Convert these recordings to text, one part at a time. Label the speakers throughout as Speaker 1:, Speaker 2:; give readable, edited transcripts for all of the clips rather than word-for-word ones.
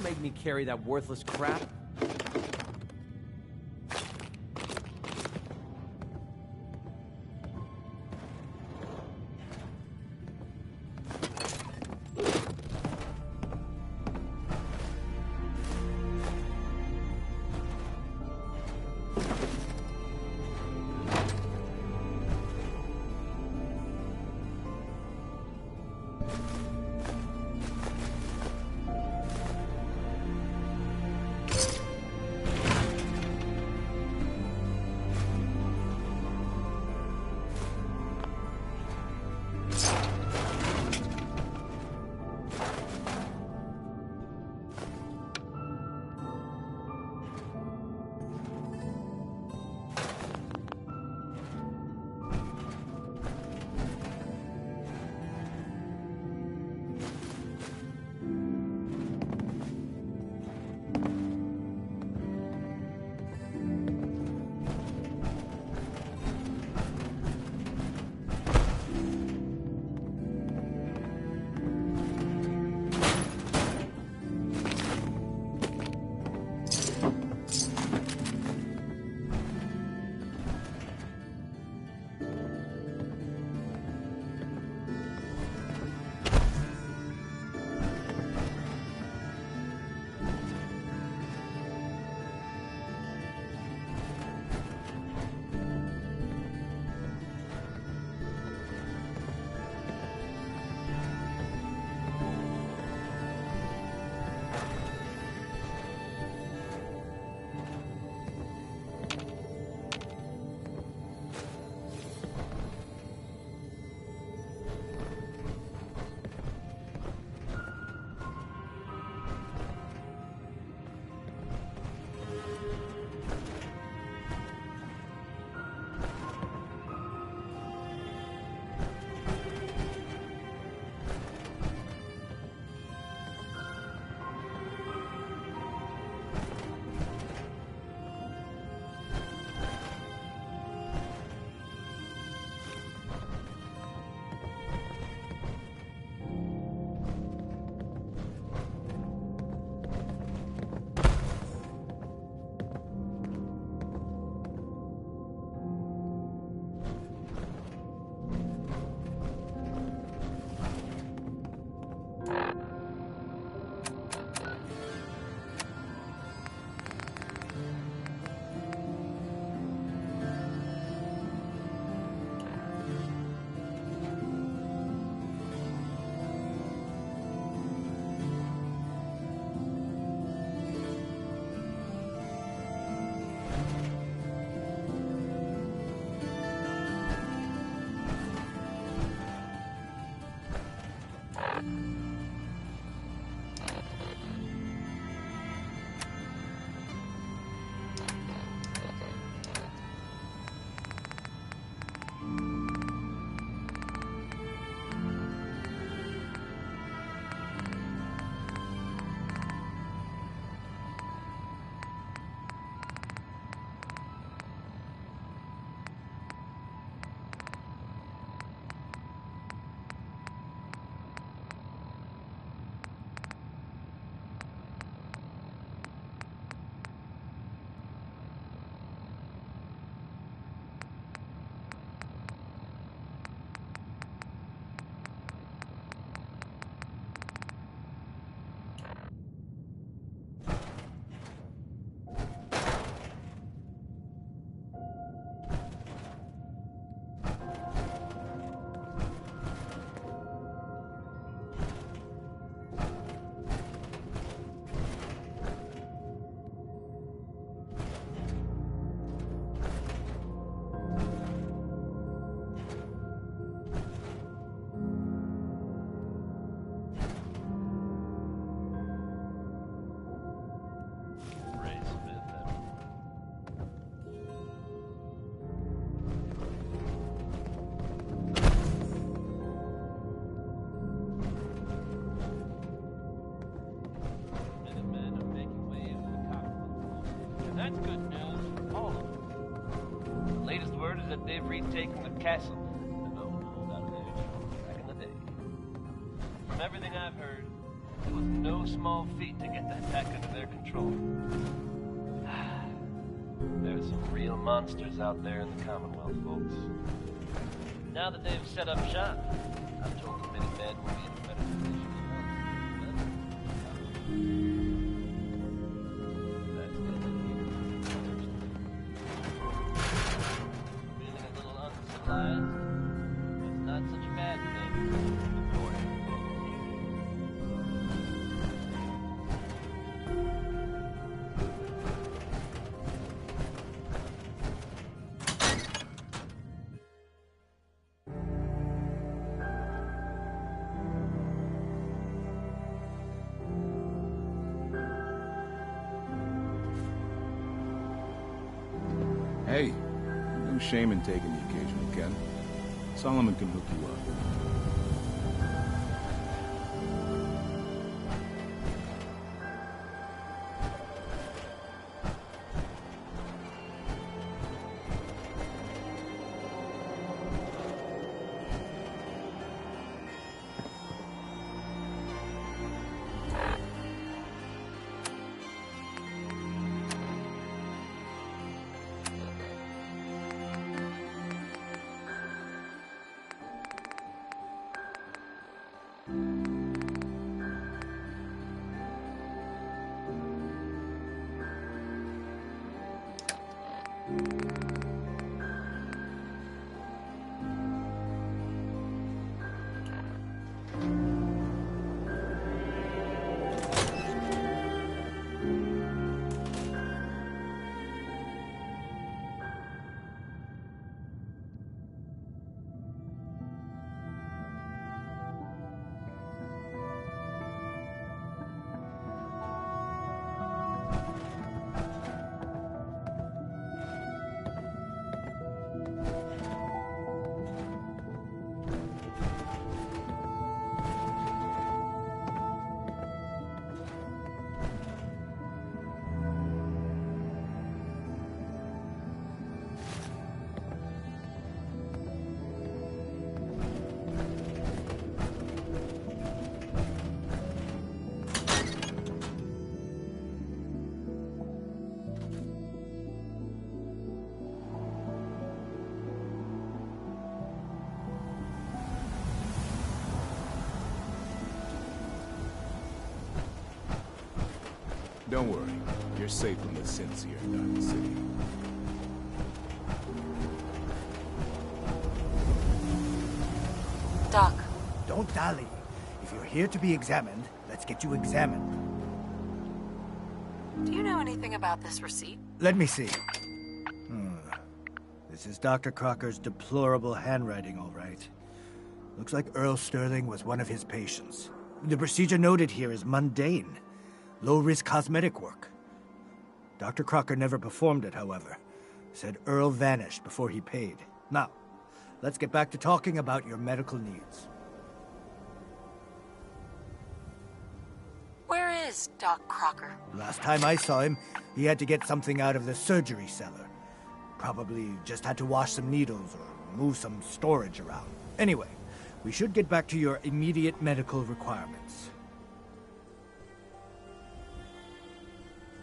Speaker 1: make me carry that worthless crap.
Speaker 2: That's good news for all of us. The latest word is that they've retaken the castle. No, that was back in the day. From everything I've heard, it was was no small feat to get the attack under their control. There's some real monsters out there in the Commonwealth, folks. Now that they've set up shop, I'm told the Minutemen will be in a better position That's good. Feeling a little uncivilized? It's not such a bad thing.
Speaker 3: Hey, no shame in taking the occasional Ken. Solomon can hook you up. Don't worry, you're safe from the synths here in Diamond City.
Speaker 4: Doc.
Speaker 5: Don't dally. If you're here to be examined, let's get you examined.
Speaker 4: Do you know anything about this receipt?
Speaker 5: Let me see. This is Dr. Crocker's deplorable handwriting, all right. Looks like Earl Sterling was one of his patients. The procedure noted here is mundane. Low-risk cosmetic work. Dr. Crocker never performed it, however. Said Earl vanished before he paid. Now, let's get back to talking about your medical needs.
Speaker 4: Where is Doc Crocker?
Speaker 5: Last time I saw him, he had to get something out of the surgery cellar. Probably just had to wash some needles or move some storage around. Anyway, we should get back to your immediate medical requirements.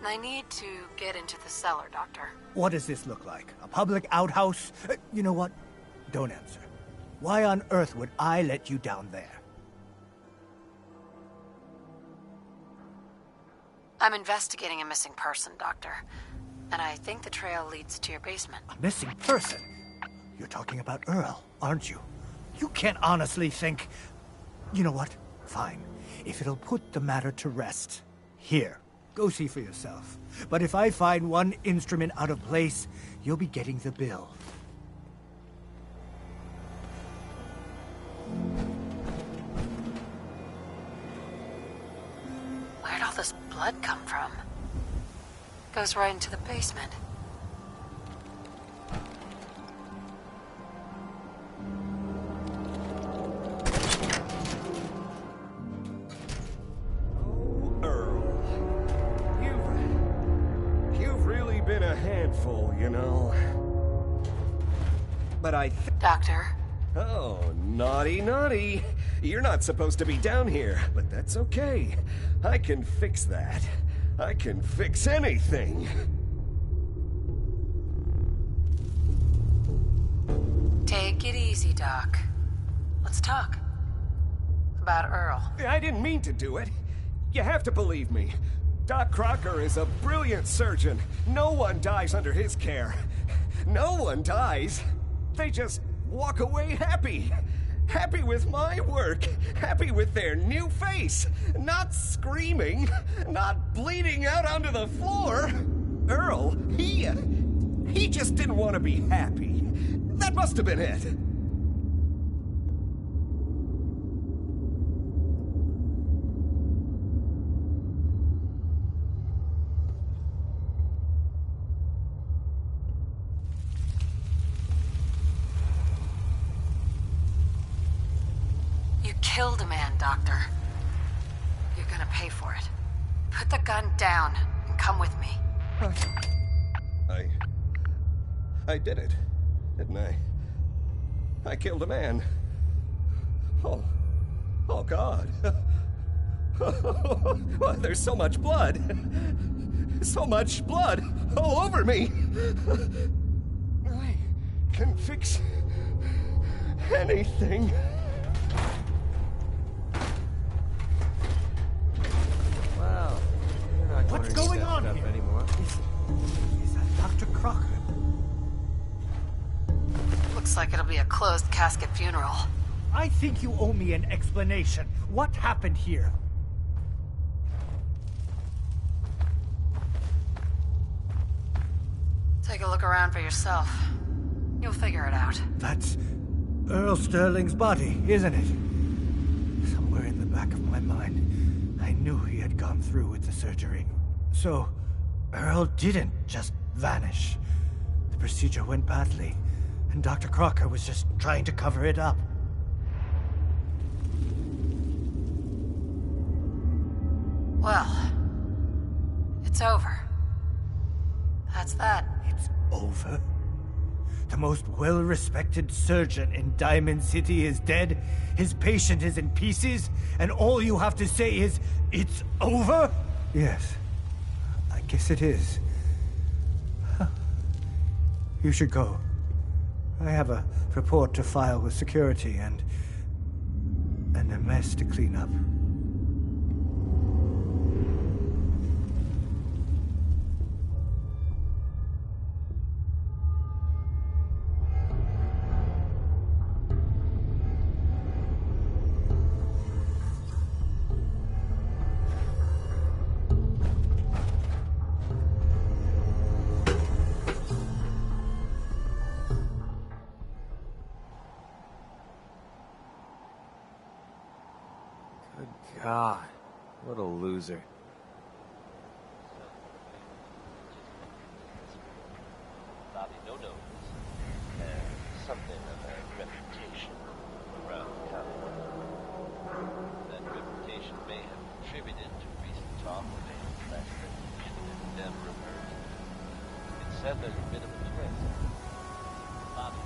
Speaker 4: I need to get into the cellar, Doctor.
Speaker 5: What does this look like? A public outhouse? You know what? Don't answer. Why on earth would I let you down there?
Speaker 4: I'm investigating a missing person, Doctor. And I think the trail leads to your basement.
Speaker 5: A missing person? You're talking about Earl, aren't you? You can't honestly think... You know what? Fine. If it'll put the matter to rest. Here. Go see for yourself. But if I find one instrument out of place, you'll be getting the bill.
Speaker 4: Where'd all this blood come from? Goes right into the basement.
Speaker 6: Handful, you know. But
Speaker 4: Doctor?
Speaker 6: Oh, naughty, naughty. You're not supposed to be down here, but that's okay. I can fix that. I can fix anything.
Speaker 4: Take it easy, Doc. Let's talk. About Earl.
Speaker 6: I didn't mean to do it. You have to believe me. Doc Crocker is a brilliant surgeon. No one dies under his care. No one dies. They just walk away happy. Happy with my work. Happy with their new face. Not screaming. Not bleeding out onto the floor. Earl, he just didn't want to be happy. That must have been it.
Speaker 4: You killed a man, Doctor. You're gonna pay for it. Put the gun down and come with me.
Speaker 6: I did it, didn't I? I killed a man. Oh God. Well, there's so much blood. So much blood all over me. I can fix anything.
Speaker 1: Well, you're not
Speaker 5: What's going on here?
Speaker 1: Anymore.
Speaker 5: Is that Dr. Crocker?
Speaker 4: Looks like it'll be a closed casket funeral.
Speaker 5: I think you owe me an explanation. What happened here?
Speaker 4: Take a look around for yourself. You'll figure it out.
Speaker 5: That's Earl Sterling's body, isn't it? Somewhere in the back of my mind, I knew he had gone through with the surgery. So, Earl didn't just vanish. The procedure went badly, and Dr. Crocker was just trying to cover it up.
Speaker 4: Well, it's over. That's that.
Speaker 5: It's over? The most well-respected surgeon in Diamond City is dead, his patient is in pieces, and all you have to say is, it's over? Yes, I guess it is. Huh. You should go. I have a report to file with security and a mess to clean up.
Speaker 1: God, what a loser.
Speaker 2: Bobby No-Nos has something of a reputation around the Commonwealth. That reputation may have contributed to recent talk of a less than definitive endeavor of hers. It's said there's a bit of a twist. Bobby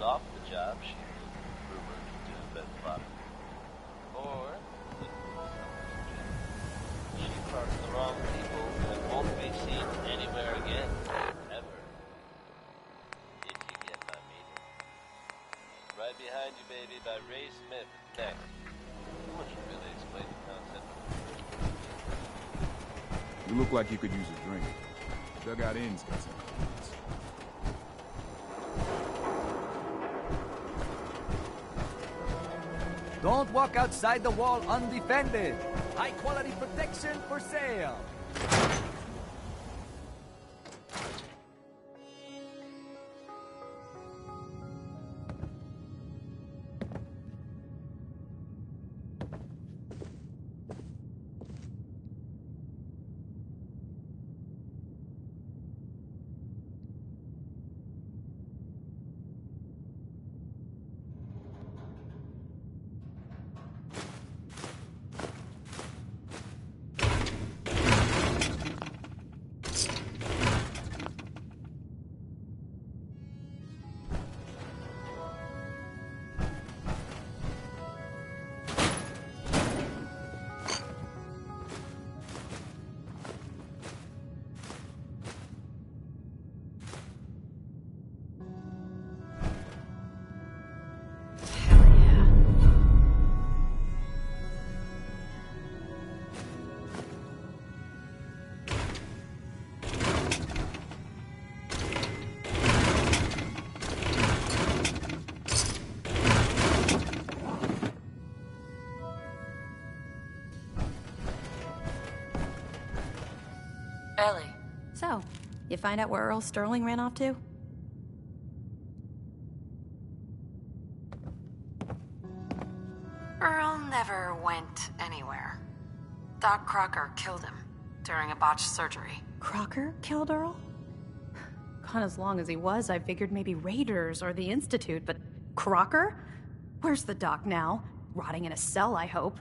Speaker 2: off the job, she was rumored to have been plotting. Or she parked the wrong people and won't be seen anywhere again, ever. If you get my meaning. Right Behind You, Baby by Ray Smith next. Which really explain the concept.
Speaker 3: You look like you could use a drink. Dugout Inn's got some.
Speaker 1: Don't walk outside the wall undefended. High quality protection for sale.
Speaker 7: You find out where Earl Sterling ran off to?
Speaker 4: Earl never went anywhere. Doc Crocker killed him during a botched surgery.
Speaker 7: Crocker killed Earl? Gone as long as he was, I figured maybe Raiders or the Institute, but Crocker? Where's the doc now? Rotting in a cell, I hope.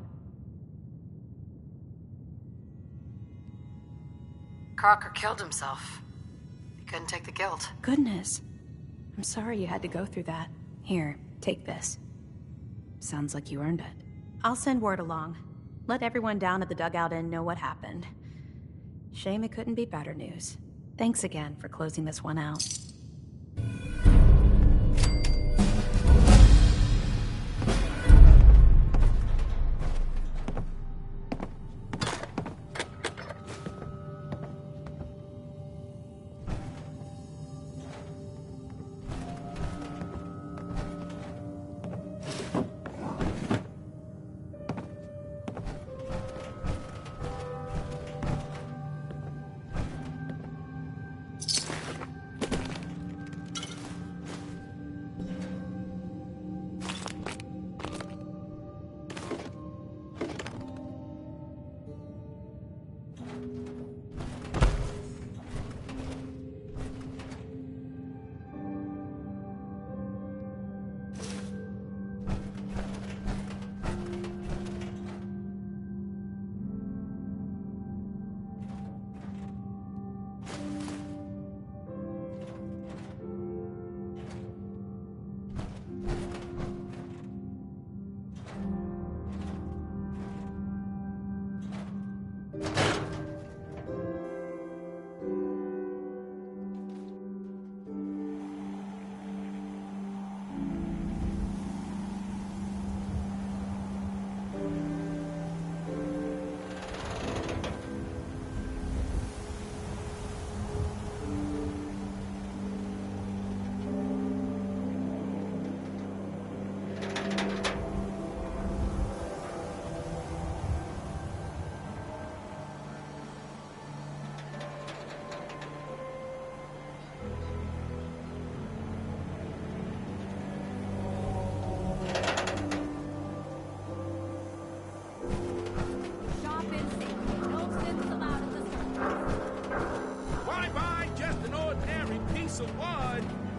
Speaker 4: Crocker killed himself. He couldn't take the guilt.
Speaker 7: Goodness. I'm sorry you had to go through that. Here, take this. Sounds like you earned it. I'll send word along. Let everyone down at the Dugout Inn know what happened. Shame it couldn't be better news. Thanks again for closing this one out.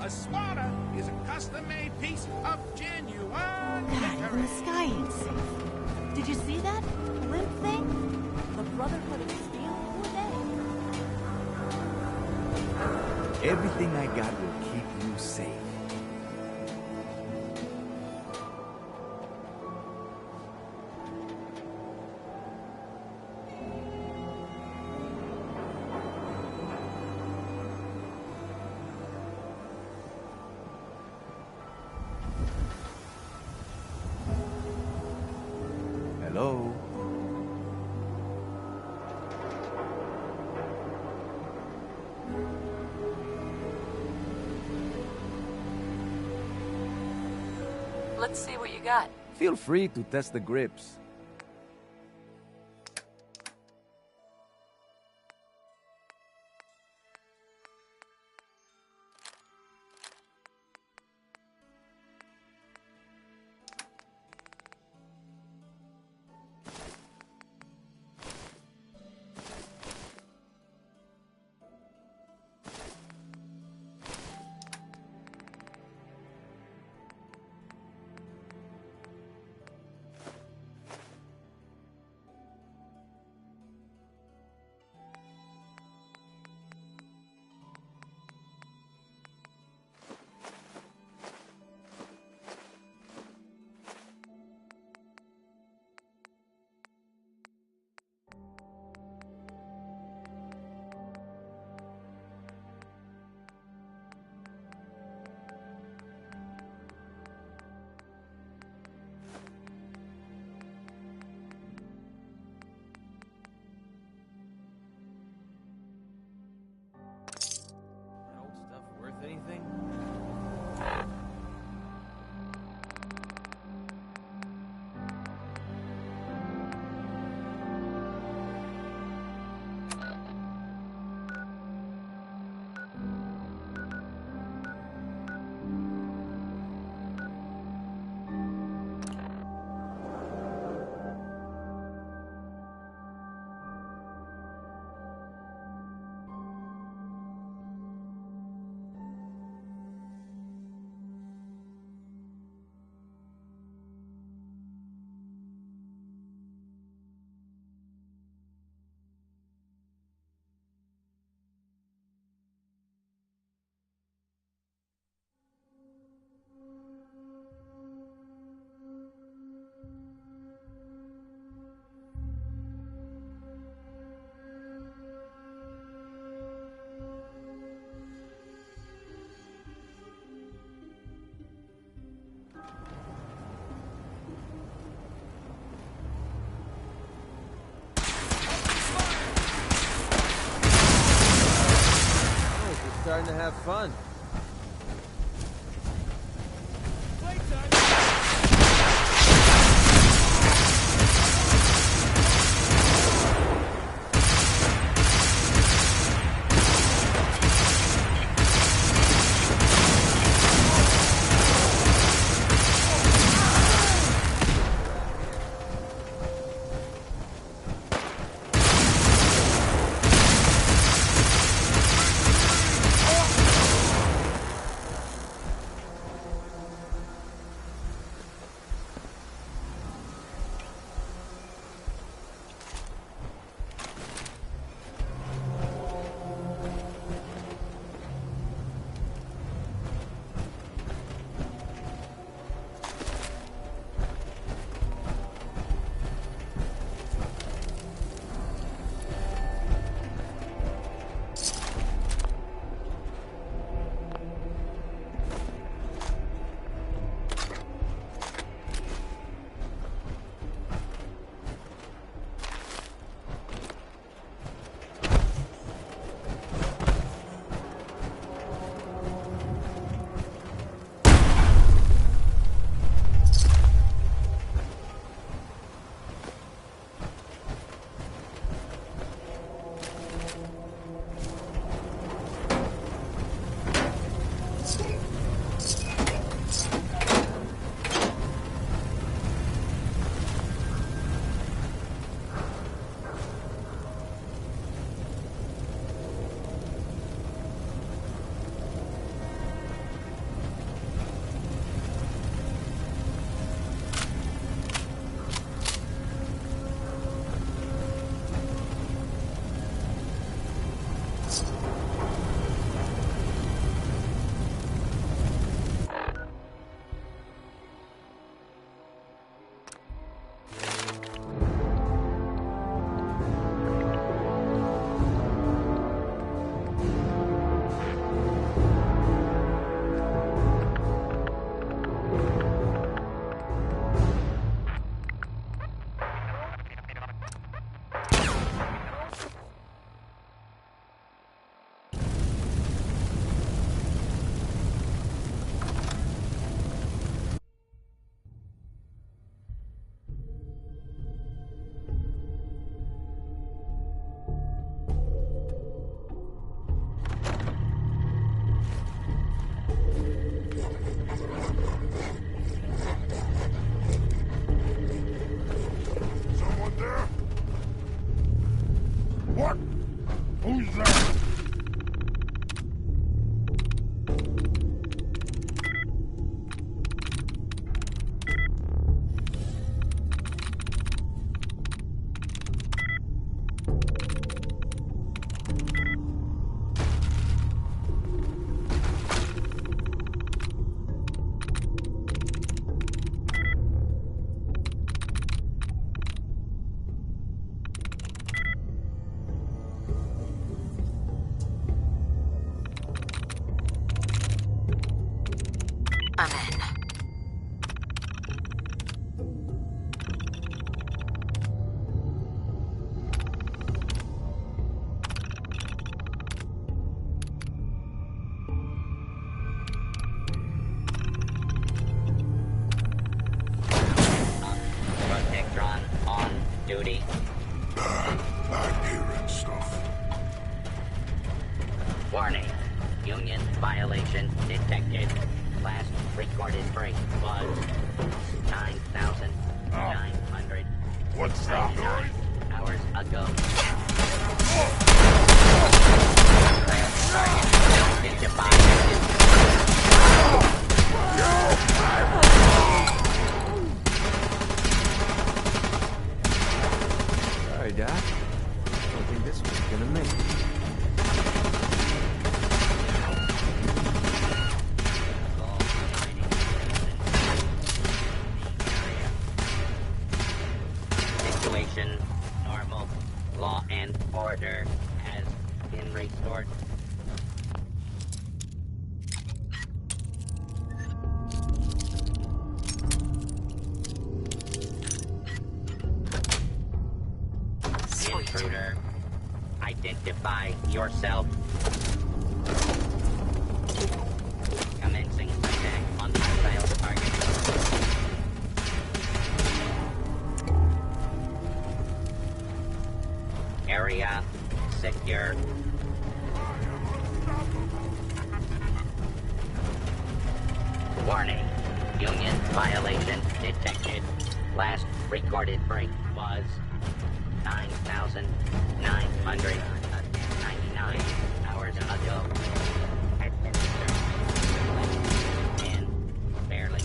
Speaker 8: A spotter is a custom-made piece of genuine
Speaker 9: God, even the sky ain't safe. Did you see that? Blimp thing? The Brotherhood of Steel? Who are they?
Speaker 1: Everything I got will keep you safe. Hello?
Speaker 4: Let's see what you got.
Speaker 1: Feel free to test the grips.
Speaker 10: starting to have fun.
Speaker 4: I'm in.
Speaker 11: Protectron on duty.
Speaker 12: I'm hearing stuff.
Speaker 11: Warning. Union violation detected. Last recorded break was 9,900.
Speaker 12: What's that noise?
Speaker 11: Hours ago.
Speaker 10: Sorry, Doc. I don't think this one's gonna make it.
Speaker 11: Situation normal. Law and order has been restored. Intruder, identify yourself. Warning. Union violation detected. Last recorded break was 9,999 hours ago. And barely.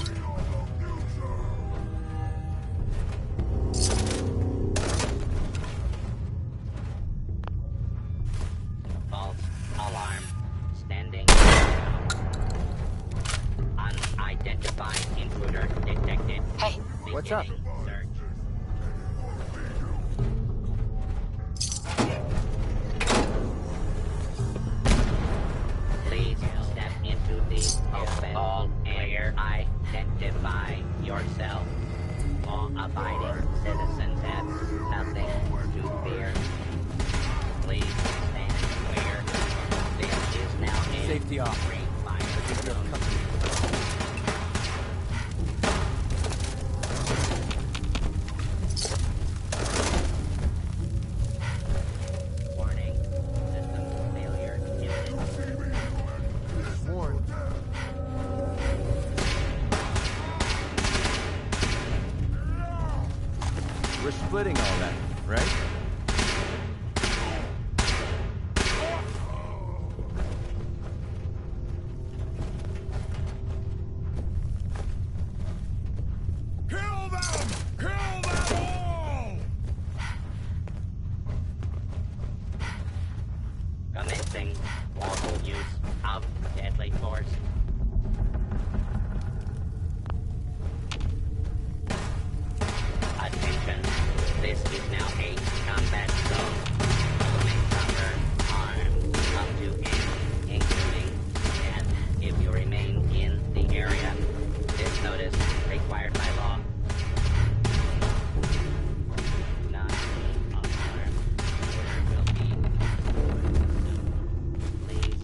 Speaker 11: False alarm. Standing. Unidentified intruder detected.
Speaker 4: Hey,
Speaker 10: what's up?
Speaker 11: Search. Please step into the all clear. Identify yourself. Law-abiding citizens have nothing to fear. Please stand clear. This is now in
Speaker 10: Safety off.
Speaker 11: free fire zone. Warning. System failure imminent.
Speaker 10: Warned. We're splitting all that, right?
Speaker 12: Kill them! Kill them all!
Speaker 11: Commencing lawful use of deadly force. Attention, this is now a combat zone. You may suffer harm up to and including death if you remain in the area. This notice required by law. Not a harm. Order will be. Please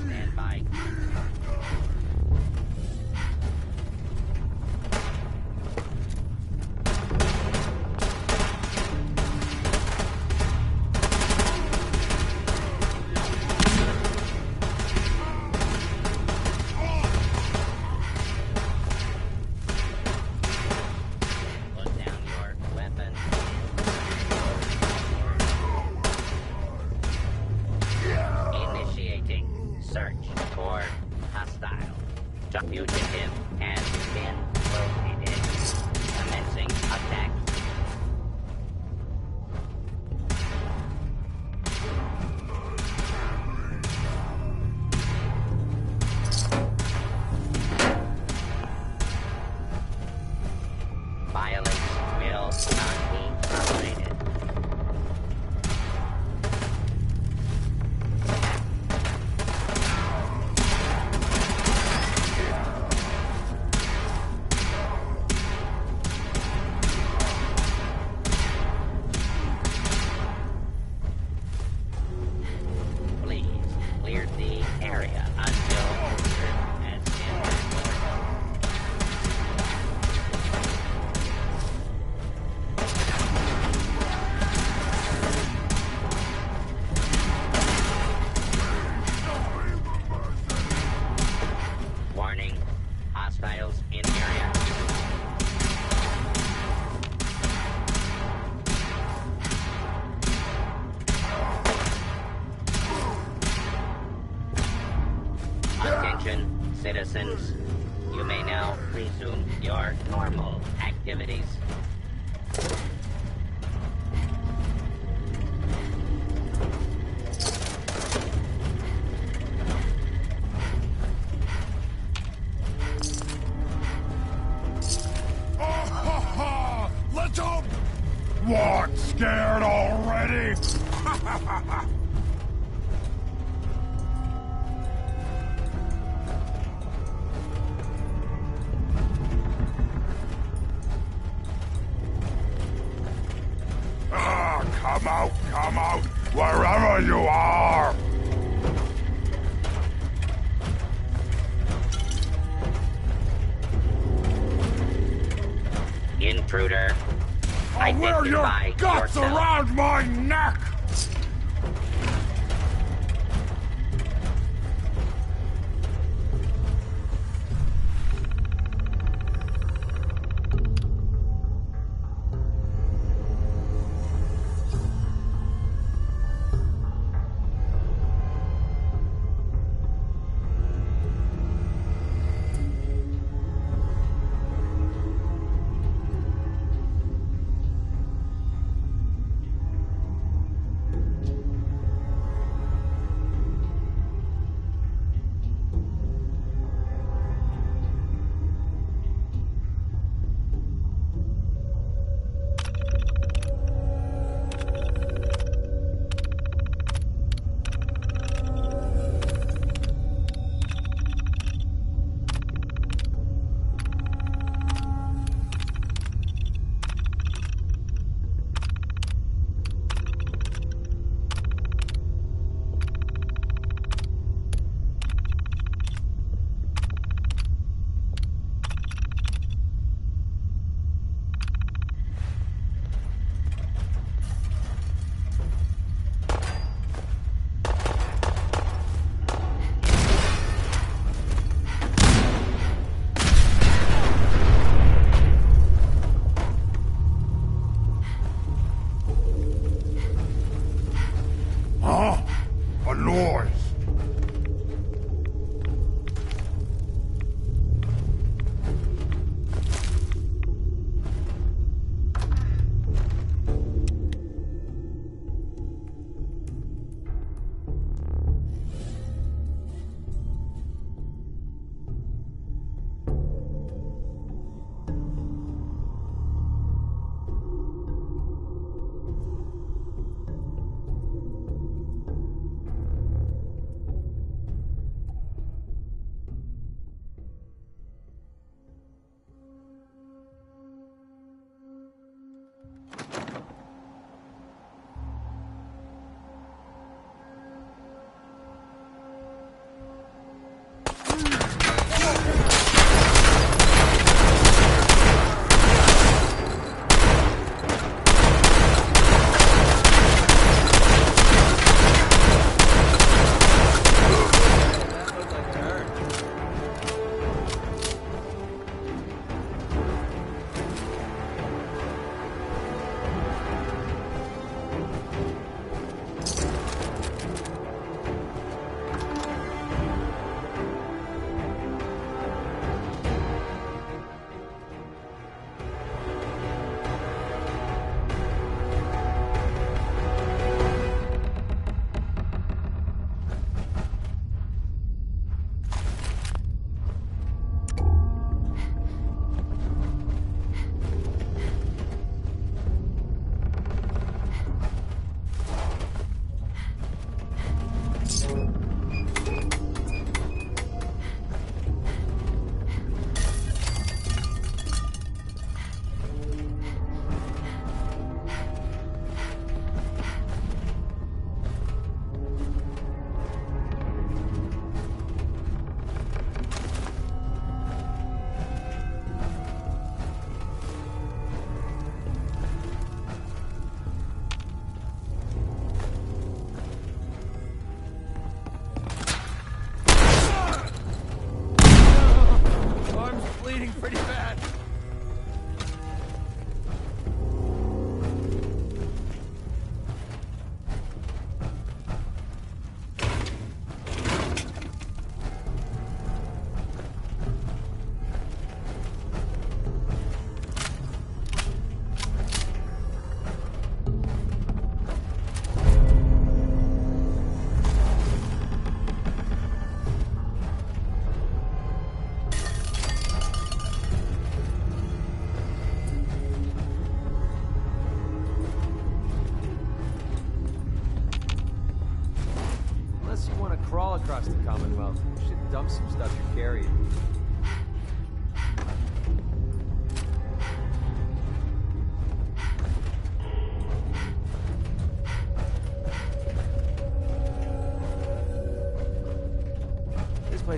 Speaker 11: stand by. Put down your weapon. Initiating search for hostile. The fugitive has been located. Commencing attack. Violence will not be tolerated. Please clear the area until order has been restored. Warning, hostiles in area. Attention, citizens. You may now resume your normal activities.
Speaker 12: Let's go! What? Scared already? Come out, wherever you are!
Speaker 11: Intruder,
Speaker 12: I'll wear your
Speaker 11: identify
Speaker 12: guts
Speaker 11: yourself.
Speaker 12: around my neck!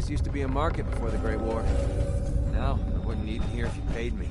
Speaker 10: place used to be a market before the Great War. Now, I wouldn't eat in here if you paid me.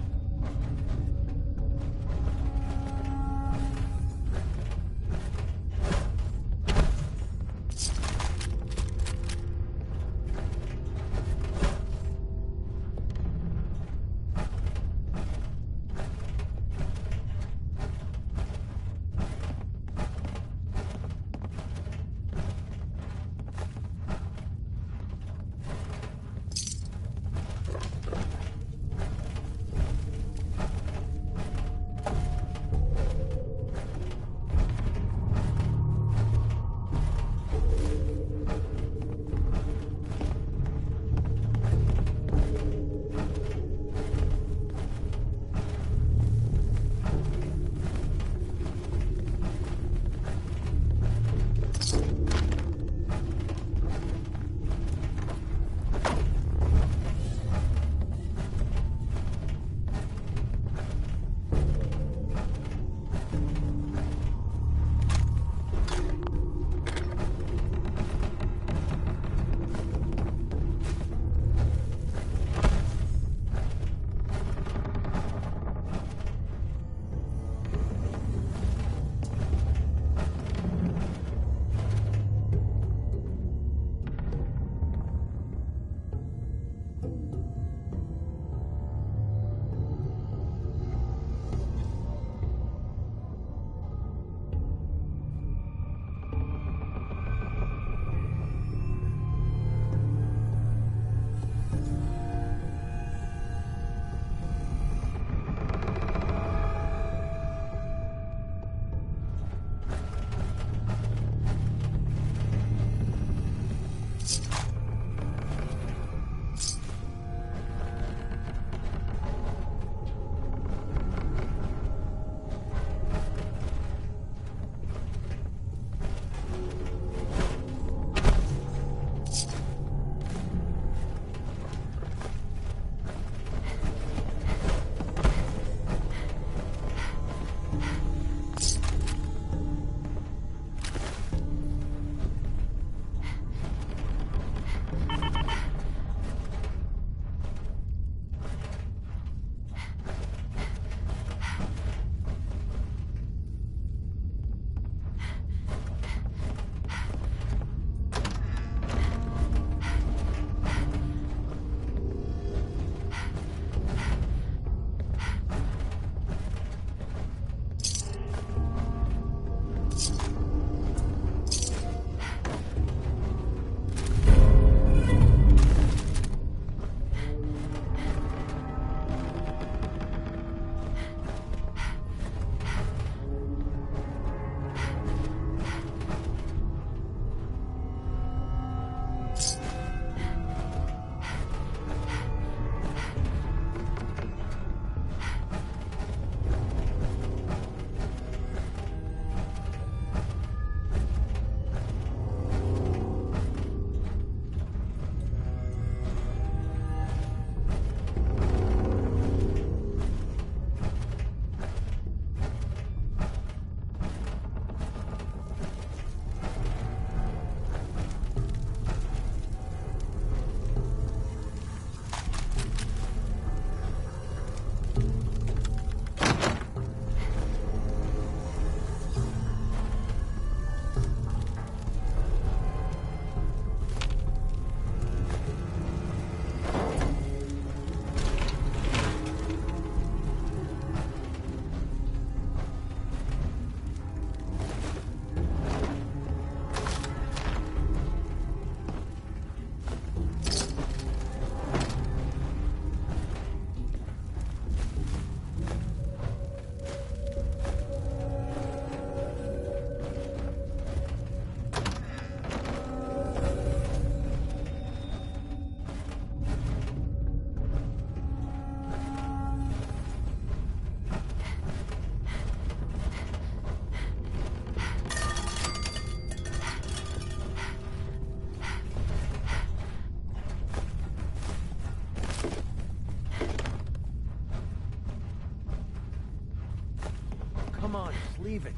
Speaker 10: Leave it.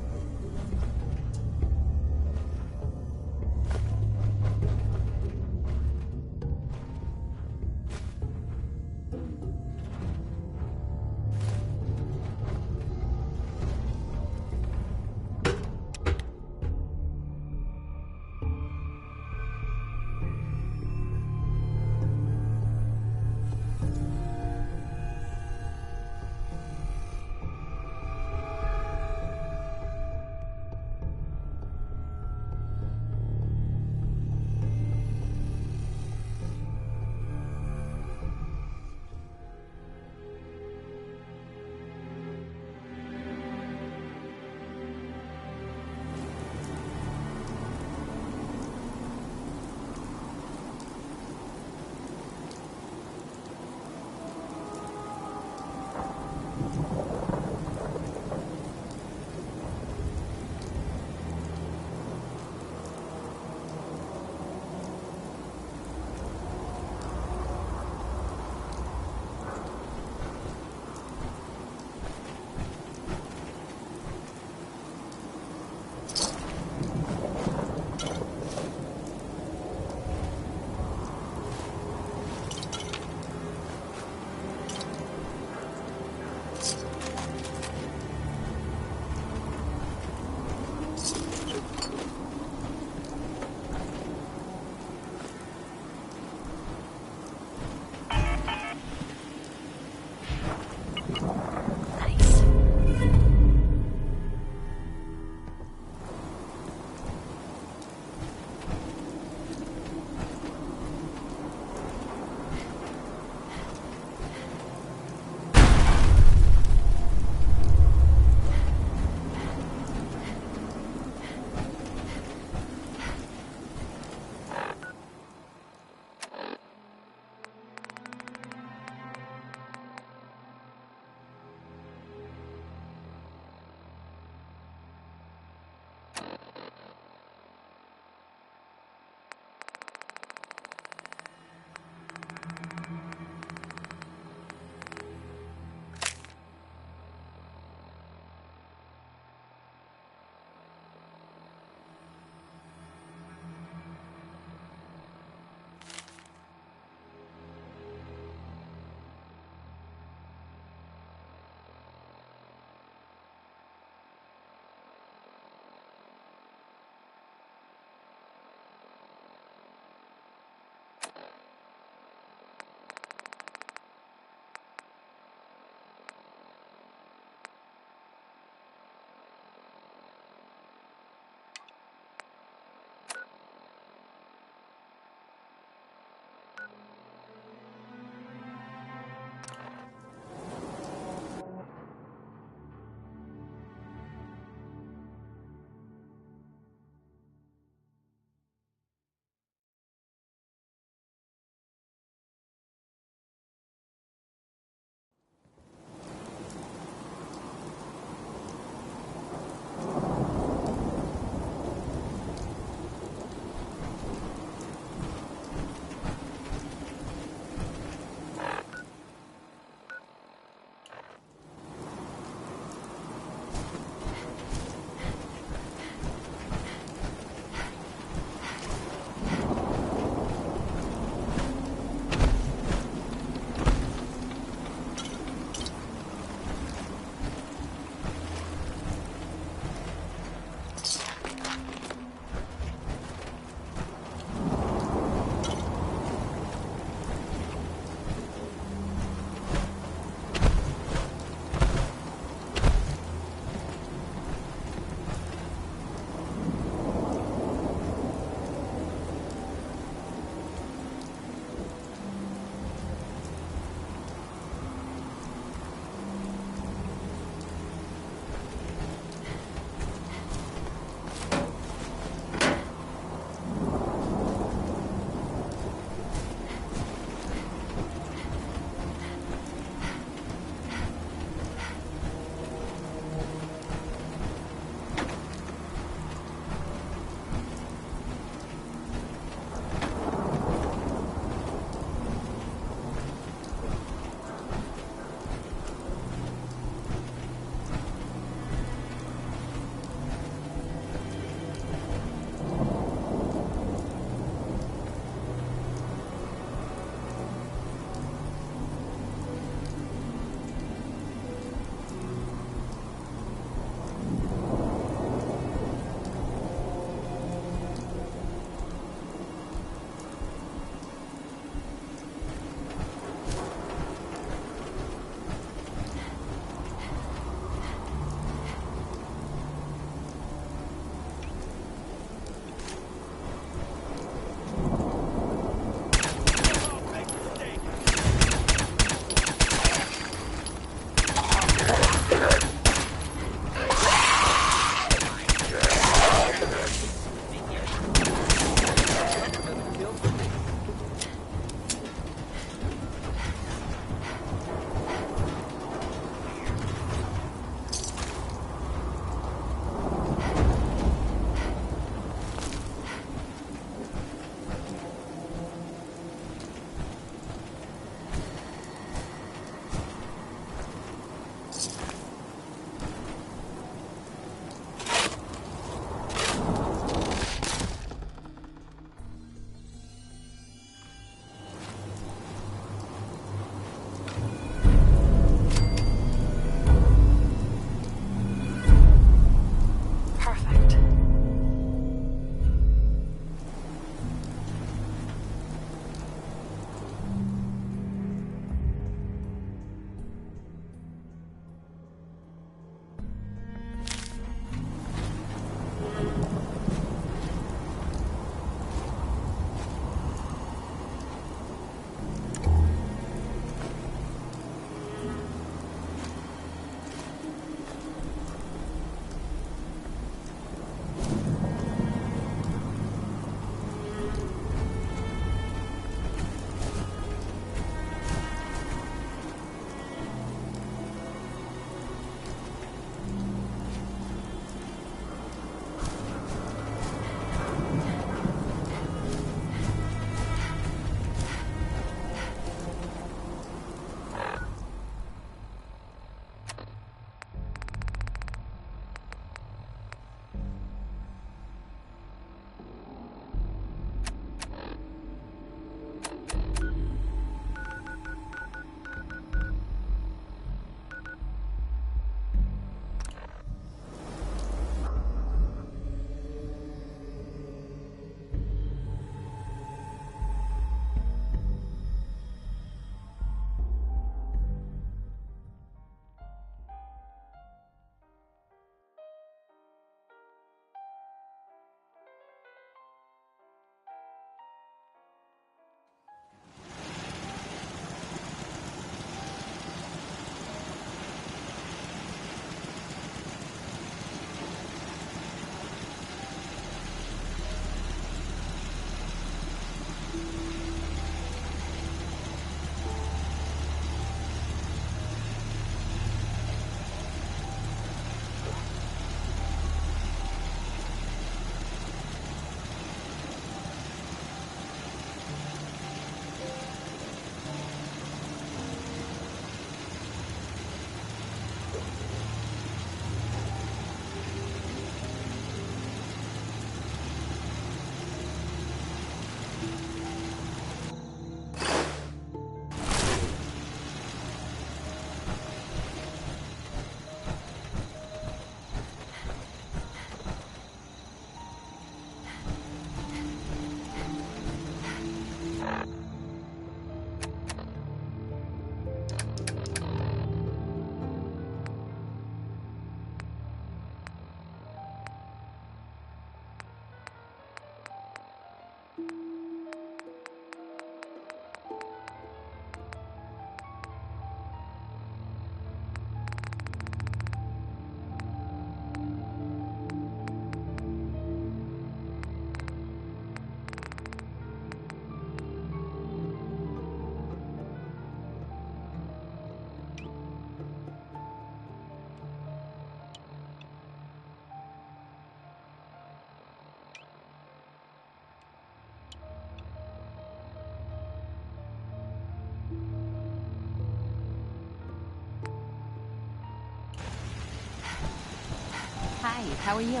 Speaker 13: Hi, how are you?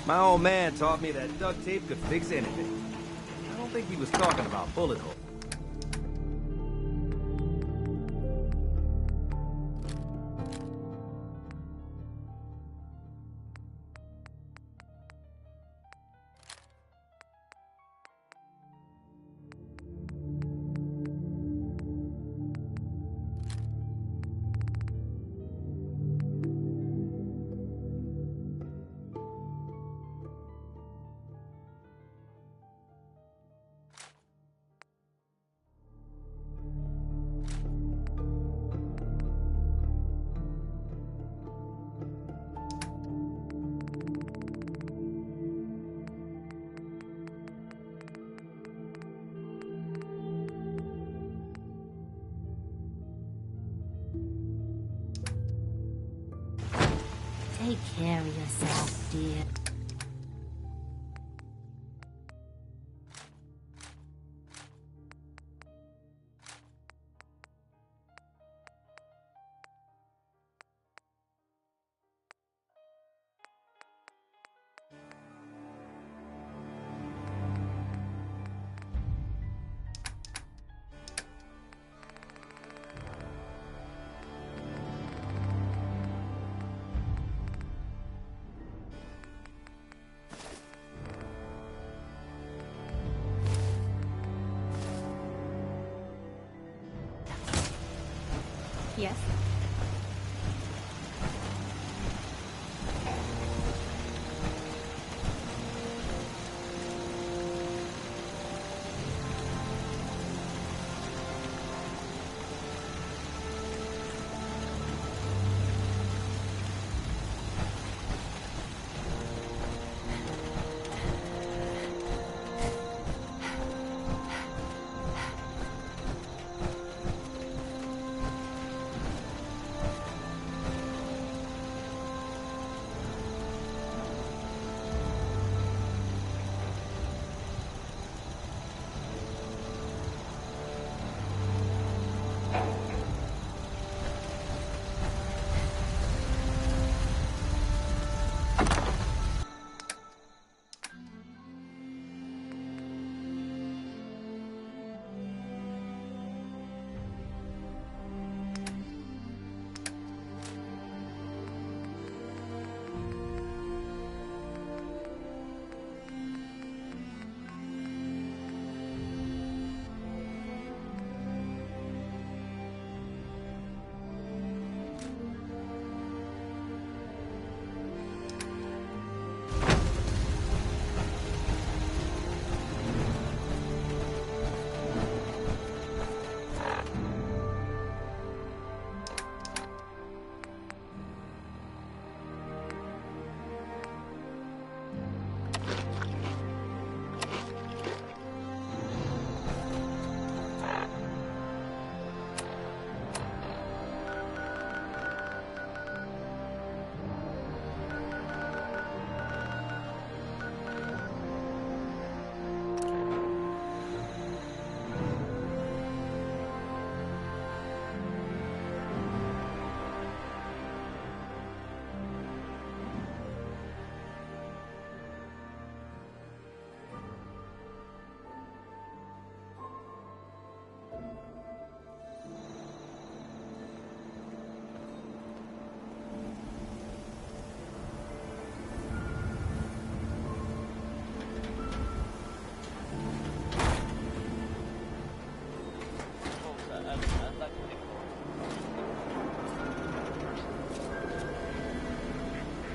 Speaker 1: My old man taught me that duct tape could fix anything. I don't think he was talking about bullet holes.
Speaker 13: Take care of yourself, dear.
Speaker 7: Yes?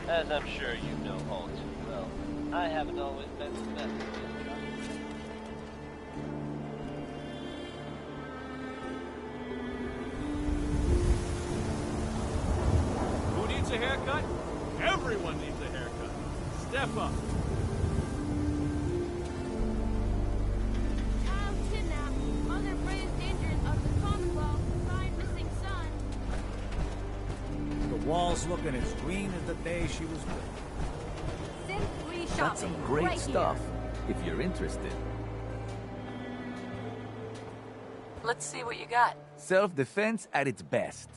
Speaker 2: As I'm sure you know all too well, I haven't always been the best at this job.
Speaker 14: Who needs a haircut? Everyone needs a haircut. Step up.
Speaker 15: Child kidnapped. Mother brings dangers of the Commonwealth. Find missing son.
Speaker 1: The wall's looking as green as the day she was built.
Speaker 9: Synth 3 shopping.
Speaker 1: Got some great
Speaker 9: right
Speaker 1: stuff,
Speaker 9: Here.
Speaker 1: if you're interested.
Speaker 4: Let's see what you got.
Speaker 1: Self-defense at its best.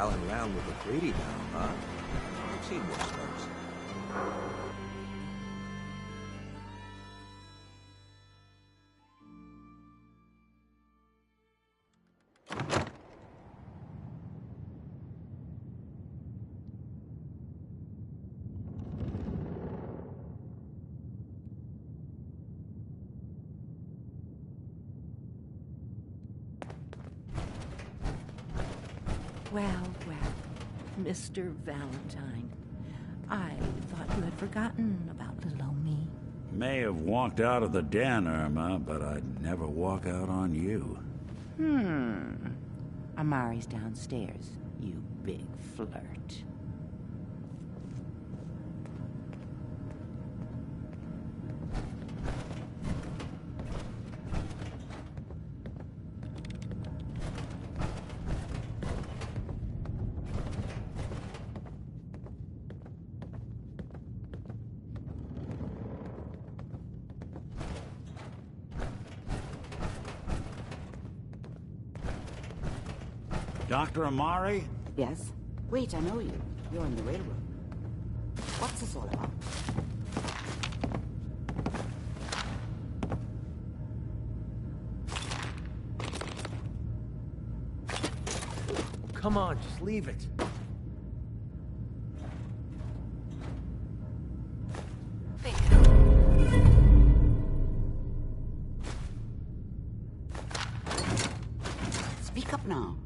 Speaker 16: palling around with McCready now, huh? I've seen worse folks.
Speaker 17: Well, Mr. Valentine. I thought you had forgotten about little old me.
Speaker 18: May have walked out of the den, Irma, but I'd never walk out on you.
Speaker 17: Amari's downstairs, you big flirt.
Speaker 18: Dr. Amari?
Speaker 19: Yes? Wait, I know you. You're on the railroad. What's this all about?
Speaker 10: Come on, just leave it.
Speaker 19: Speak up now.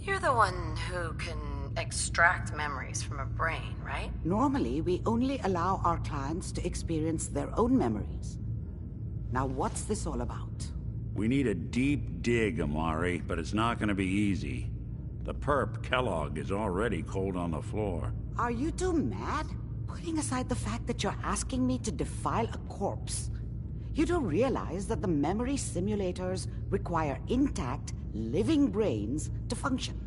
Speaker 4: You're the one who can extract memories from a brain, right?
Speaker 19: Normally, we only allow our clients to experience their own memories. Now, what's this all about?
Speaker 18: We need a deep dig, Amari, but it's not gonna be easy. The perp, Kellogg, is already cold on the floor.
Speaker 19: Are you two mad? Putting aside the fact that you're asking me to defile a corpse, you do realize that the memory simulators require intact, living brains to function.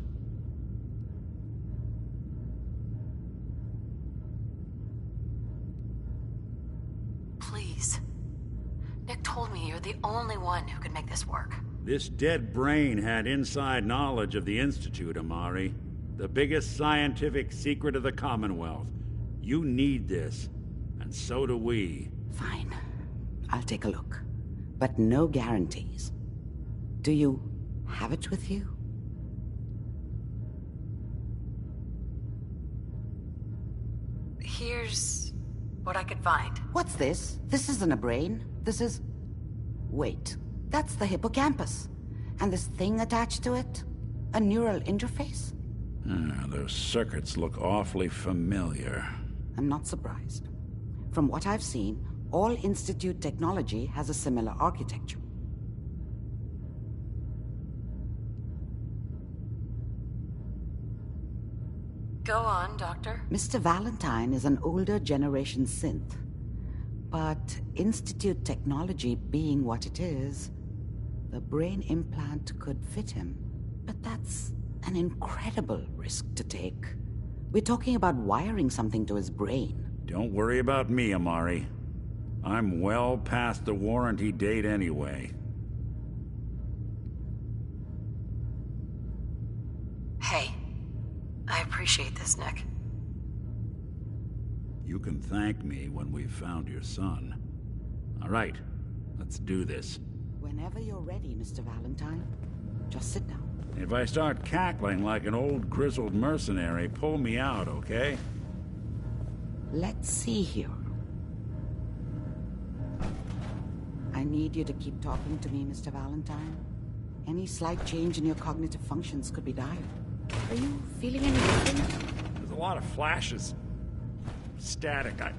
Speaker 4: Please. Nick told me you're the only one who can make this work.
Speaker 18: This dead brain had inside knowledge of the Institute, Amari. The biggest scientific secret of the Commonwealth. You need this, and so do we.
Speaker 19: Fine. I'll take a look. But no guarantees. Do you have it with you?
Speaker 4: Here's what I could find.
Speaker 19: What's this? This isn't a brain. This is... Wait. That's the hippocampus. And this thing attached to it? A neural interface?
Speaker 18: Those circuits look awfully familiar.
Speaker 19: I'm not surprised. From what I've seen, all Institute technology has a similar architecture.
Speaker 4: Go on, Doctor.
Speaker 19: Mr. Valentine is an older generation synth. But Institute technology being what it is, the brain implant could fit him. But that's an incredible risk to take. We're talking about wiring something to his brain.
Speaker 18: Don't worry about me, Amari. I'm well past the warranty date anyway.
Speaker 4: Hey, I appreciate this, Nick.
Speaker 18: You can thank me when we've found your son. All right, let's do this.
Speaker 19: Whenever you're ready, Mr. Valentine. Just sit down.
Speaker 18: If I start cackling like an old grizzled mercenary, pull me out, okay?
Speaker 19: Let's see here. I need you to keep talking to me, Mr. Valentine. Any slight change in your cognitive functions could be dire. Are you feeling any different?
Speaker 18: There's a lot of flashes. Static. I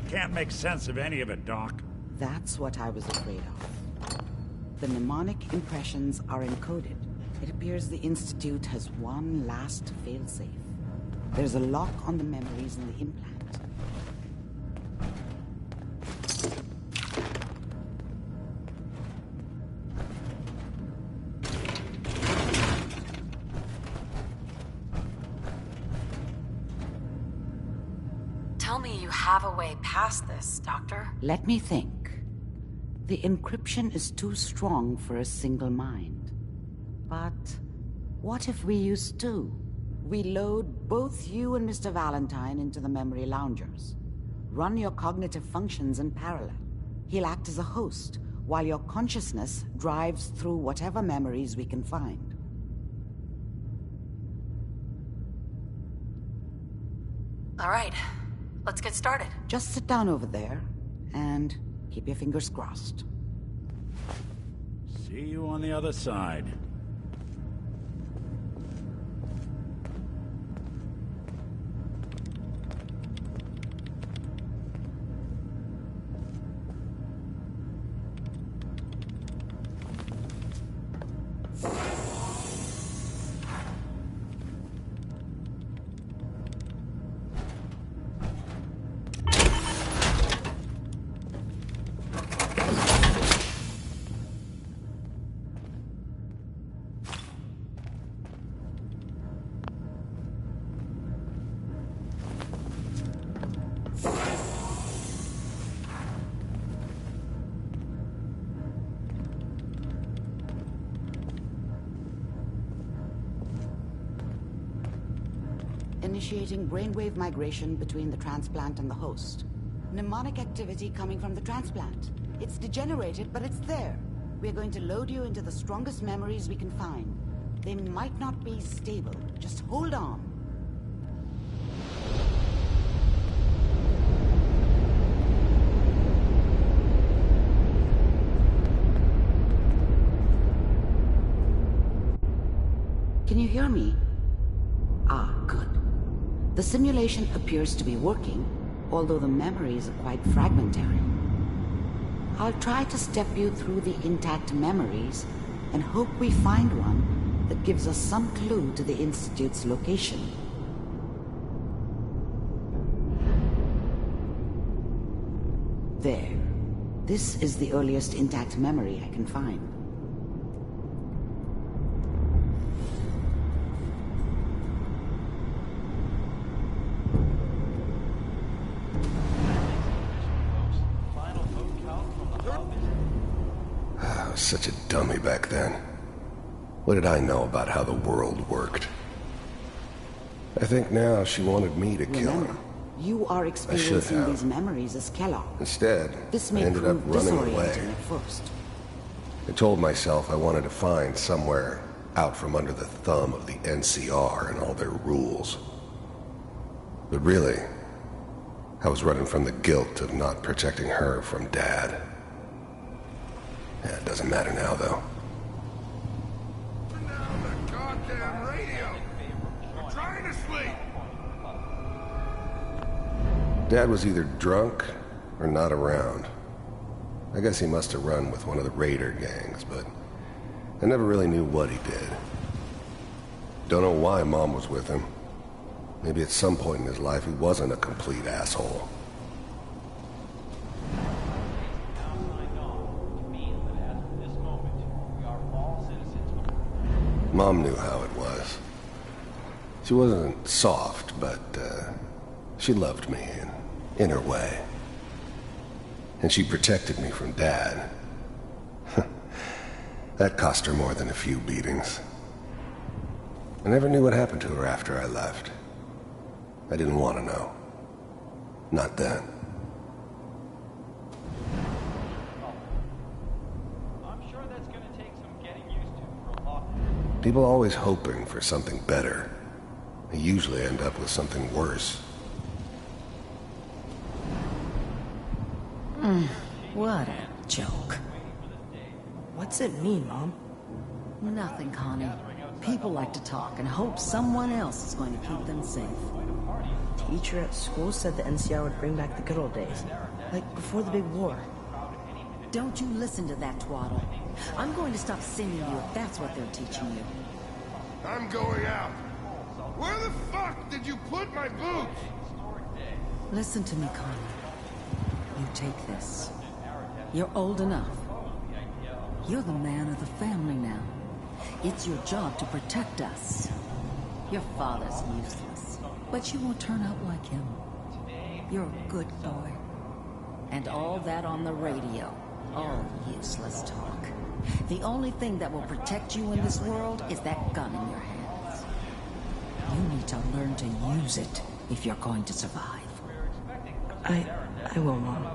Speaker 18: can't make sense of any of it, Doc.
Speaker 19: That's what I was afraid of. The mnemonic impressions are encoded. It appears the Institute has one last failsafe. There's a lock on the memories in the implant.
Speaker 4: Tell me you have a way past this, Doctor.
Speaker 19: Let me think. The encryption is too strong for a single mind. But what if we use two? We load both you and Mr. Valentine into the memory loungers. Run your cognitive functions in parallel. He'll act as a host, while your consciousness drives through whatever memories we can find.
Speaker 4: All right, let's get started.
Speaker 19: Just sit down over there, and keep your fingers crossed.
Speaker 18: See you on the other side.
Speaker 19: Initiating brainwave migration between the transplant and the host. Mnemonic activity coming from the transplant. It's degenerated, but it's there. We're going to load you into the strongest memories we can find. They might not be stable. Just hold on. Can you hear me? Ah, good. The simulation appears to be working, although the memories are quite fragmentary. I'll try to step you through the intact memories and hope we find one that gives us some clue to the Institute's location. There. This is the earliest intact memory I can find.
Speaker 6: Such a dummy back then. What did I know about how the world worked? I think now she wanted me to kill him.
Speaker 19: You are experiencing these memories as Kellogg.
Speaker 6: Instead, I ended up running away.
Speaker 19: At first.
Speaker 6: I told myself I wanted to find somewhere out from under the thumb of the NCR and all their rules. But really, I was running from the guilt of not protecting her from Dad. Yeah, it doesn't matter now, though.
Speaker 12: The goddamn radio! I'm trying to sleep!
Speaker 6: Dad was either drunk or not around. I guess he must have run with one of the raider gangs, but I never really knew what he did. Don't know why Mom was with him. Maybe at some point in his life he wasn't a complete asshole. Mom knew how it was. She wasn't soft, but she loved me in her way. And she protected me from Dad. That cost her more than a few beatings. I never knew what happened to her after I left. I didn't want to know. Not then. People always hoping for something better. They usually end up with something worse.
Speaker 17: What a joke.
Speaker 20: What's it mean, Mom?
Speaker 17: Nothing, Connie. People like to talk and hope someone else is going to keep them safe.
Speaker 20: Teacher at school said the NCR would bring back the good old days. Like before the big war.
Speaker 17: Don't you listen to that twaddle. I'm going to stop singing you if that's what they're teaching you.
Speaker 12: I'm going out. Where the fuck did you put my boots?
Speaker 17: Listen to me, Connie. You take this. You're old enough. You're the man of the family now. It's your job to protect us. Your father's useless, but you won't turn out like him. You're a good boy. And all that on the radio. Oh, useless talk. The only thing that will protect you in this world is that gun in your hands. You need to learn to use it if you're going to survive.
Speaker 20: I will, Mom.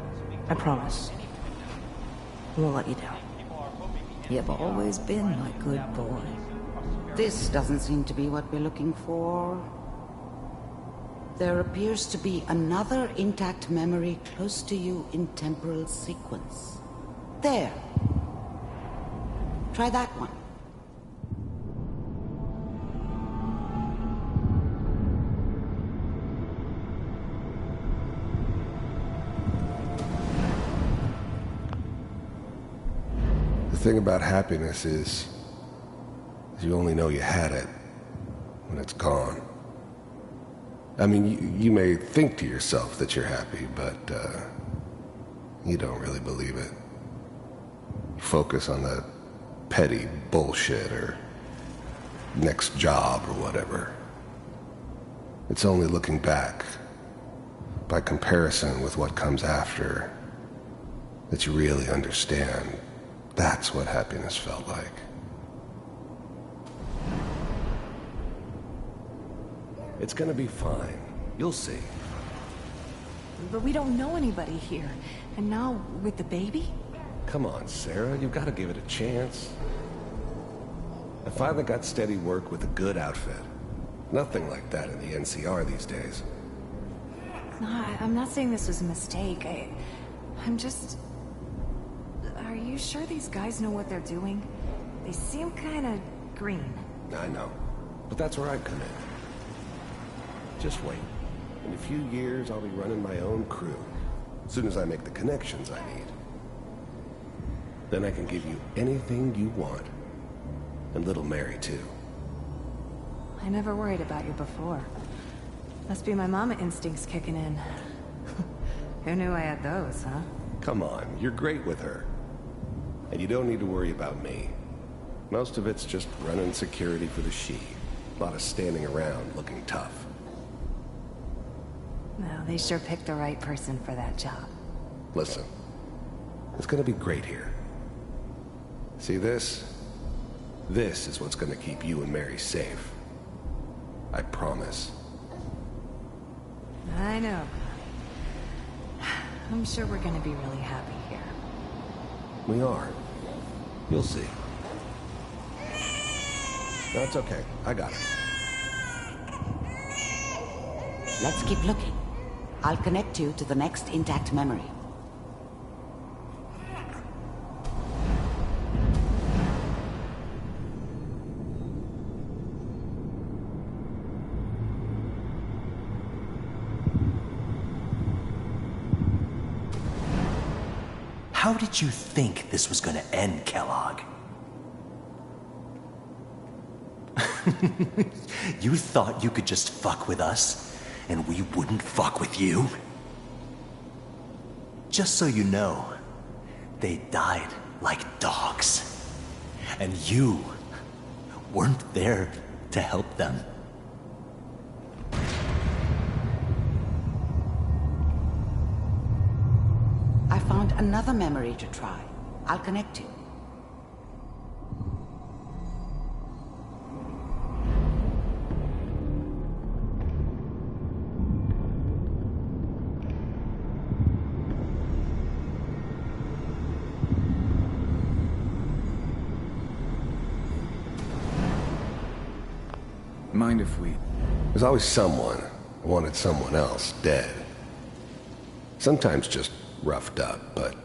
Speaker 20: I promise. I won't let you down.
Speaker 17: You've always been my good boy.
Speaker 19: This doesn't seem to be what we're looking for. There appears to be another intact memory close to you in temporal sequence. There. Try that one.
Speaker 12: The thing about happiness is you only know you had it when it's gone. I mean, you may think to yourself that you're happy, but you don't really believe it. You focus on the petty bullshit or next job or whatever. It's only looking back, by comparison with what comes after, that you really understand that's what happiness felt like. It's gonna be fine. You'll see.
Speaker 9: But we don't know anybody here. And now, with the baby?
Speaker 12: Come on, Sarah, you've got to give it a chance. I finally got steady work with a good outfit. Nothing like that in the NCR these days.
Speaker 9: No, I'm not saying this was a mistake. I'm just... Are you sure these guys know what they're doing? They seem kind of green.
Speaker 12: I know. But that's where I come in. Just wait. In a few years, I'll be running my own crew. As soon as I make the connections I need. Then I can give you anything you want. And little Mary, too.
Speaker 9: I never worried about you before. Must be my mama instincts kicking in. Who knew I had those, huh?
Speaker 12: Come on, you're great with her. And you don't need to worry about me. Most of it's just running security for the she. A lot of standing around looking tough.
Speaker 9: No, they sure picked the right person for that job.
Speaker 12: Listen, it's gonna be great here. See this? This is what's gonna keep you and Mary safe. I promise.
Speaker 9: I know. I'm sure we're gonna be really happy here.
Speaker 12: We are. You'll see. No, it's okay. I got it.
Speaker 19: Let's keep looking. I'll connect you to the next intact memory.
Speaker 21: How did you think this was gonna end, Kellogg? You thought you could just fuck with us, and we wouldn't fuck with you? Just so you know, they died like dogs. And you weren't there to help them.
Speaker 19: I found another memory to try. I'll connect you.
Speaker 3: Mind if we...
Speaker 12: There's always someone who wanted someone else dead. Sometimes just roughed up, but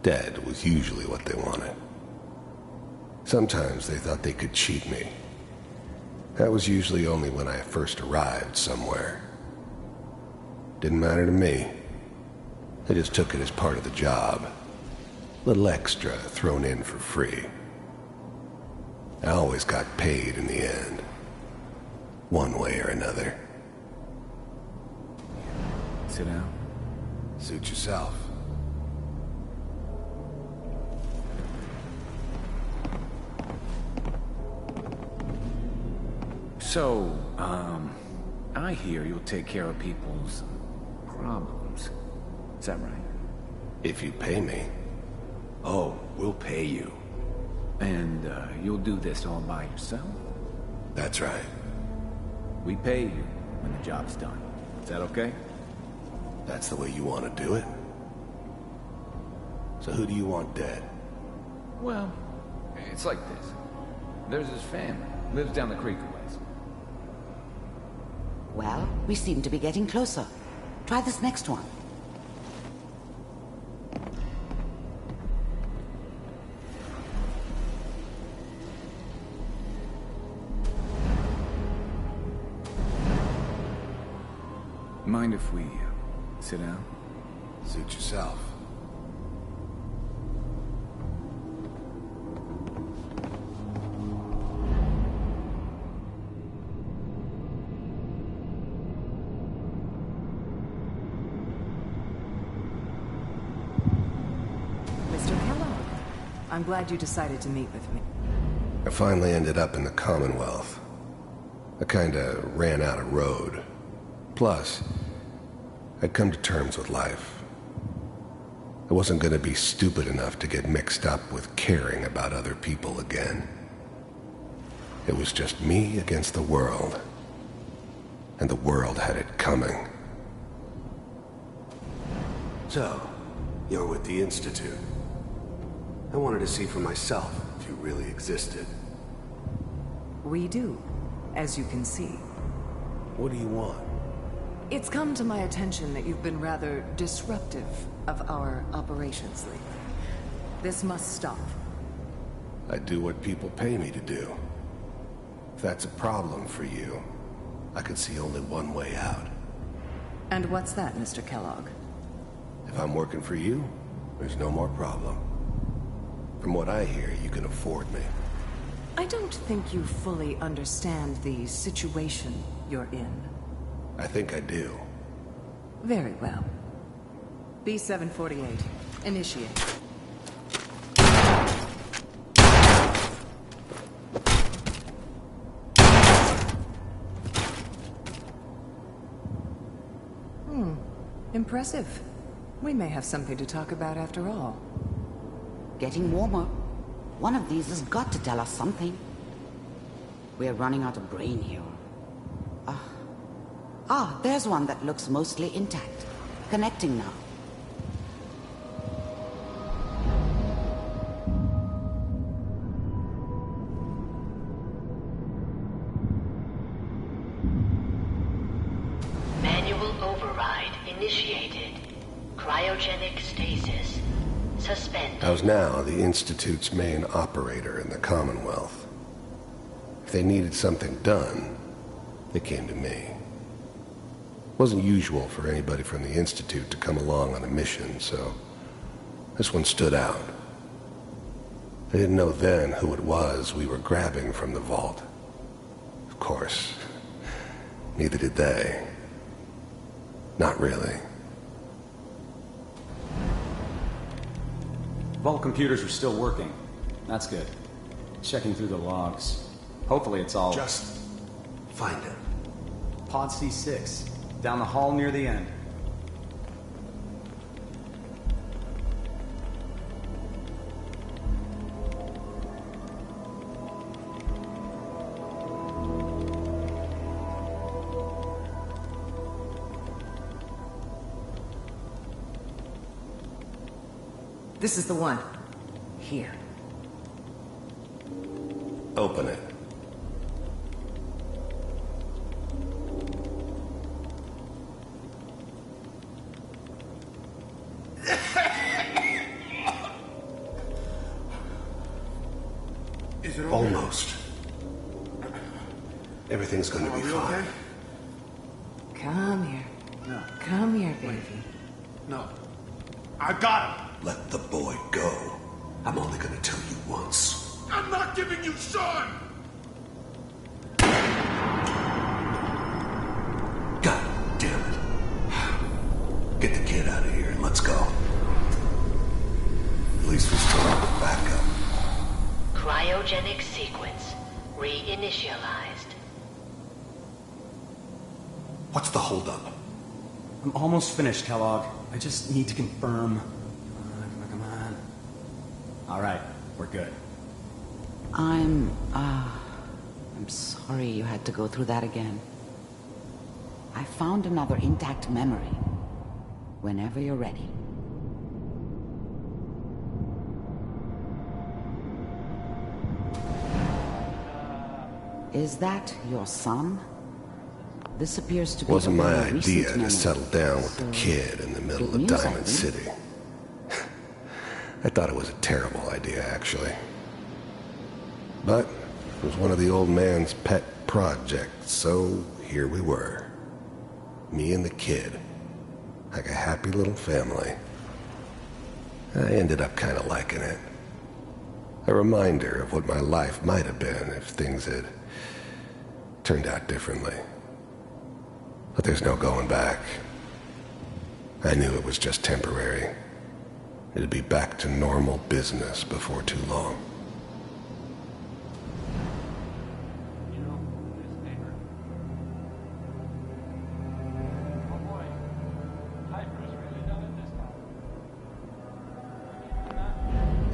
Speaker 12: dead was usually what they wanted. Sometimes they thought they could cheat me. That was usually only when I first arrived somewhere. Didn't matter to me. I just took it as part of the job. Little extra thrown in for free. I always got paid in the end. One way or another.
Speaker 3: Sit down.
Speaker 12: Suit yourself.
Speaker 3: So, I hear you'll take care of people's problems. Is that right?
Speaker 12: If you pay me.
Speaker 3: Oh, we'll pay you. And, you'll do this all by yourself?
Speaker 12: That's right.
Speaker 3: We pay you when the job's done. Is that okay?
Speaker 12: That's the way you want to do it? So who do you want dead?
Speaker 3: Well, it's like this. There's his family. Lives down the creek a ways.
Speaker 19: Well, we seem to be getting closer. Try this next one.
Speaker 3: Mind if we sit down?
Speaker 12: Suit yourself.
Speaker 5: Mr. Kellogg, I'm glad you decided to meet with me.
Speaker 12: I finally ended up in the Commonwealth. I kinda ran out of road. Plus, I'd come to terms with life. I wasn't gonna be stupid enough to get mixed up with caring about other people again. It was just me against the world. And the world had it coming.
Speaker 22: So, you're with the Institute. I wanted to see for myself if you really existed.
Speaker 5: We do, as you can see.
Speaker 22: What do you want?
Speaker 5: It's come to my attention that you've been rather disruptive of our operations lately. This must stop.
Speaker 12: I do what people pay me to do. If that's a problem for you, I could see only one way out.
Speaker 5: And what's that, Mr. Kellogg?
Speaker 12: If I'm working for you, there's no more problem. From what I hear, you can afford me.
Speaker 5: I don't think you fully understand the situation you're in.
Speaker 12: I think I do.
Speaker 5: Very well. B-748, initiate. Impressive. We may have something to talk about after all.
Speaker 19: Getting warmer. One of these has got to tell us something. We're running out of brain here. There's one that looks mostly intact. Connecting now.
Speaker 11: Manual override initiated. Cryogenic stasis suspended.
Speaker 12: I was now the Institute's main operator in the Commonwealth. If they needed something done, they came to me. It wasn't usual for anybody from the Institute to come along on a mission, so this one stood out. I didn't know then who it was we were grabbing from the vault. Of course, neither did they. Not really.
Speaker 23: Vault computers are still working. That's good. Checking through the logs. Hopefully it's all...
Speaker 22: Just find it.
Speaker 23: Pod C6. Down the hall near the end.
Speaker 5: This is the one. Here.
Speaker 12: Open it.
Speaker 22: Is it almost? Everything's going to be fine.
Speaker 5: Okay? Come here.
Speaker 22: No.
Speaker 5: Come here, baby.
Speaker 22: No. I got him. Let the boy go. I'm only going to tell you once.
Speaker 8: I'm not giving you Sean!
Speaker 22: God damn it. Get the kid out of here and let's go. At least we still have a backup.
Speaker 11: Cryogenic sequence reinitialized.
Speaker 22: What's the holdup?
Speaker 23: I'm almost finished, Kellogg. I just need to confirm. Come on. All right, we're good.
Speaker 19: I'm sorry you had to go through that again. I found another intact memory. Whenever you're ready. Is that your son? This appears to be...
Speaker 12: Wasn't my
Speaker 19: a
Speaker 12: idea
Speaker 19: recent
Speaker 12: to settle down with the kid in the middle of Diamond City. I thought it was a terrible idea, actually. But it was one of the old man's pet projects, so here we were. Me and the kid. Like a happy little family. I ended up kind of liking it. A reminder of what my life might have been if things had turned out differently. But there's no going back. I knew it was just temporary. It'd be back to normal business before too long.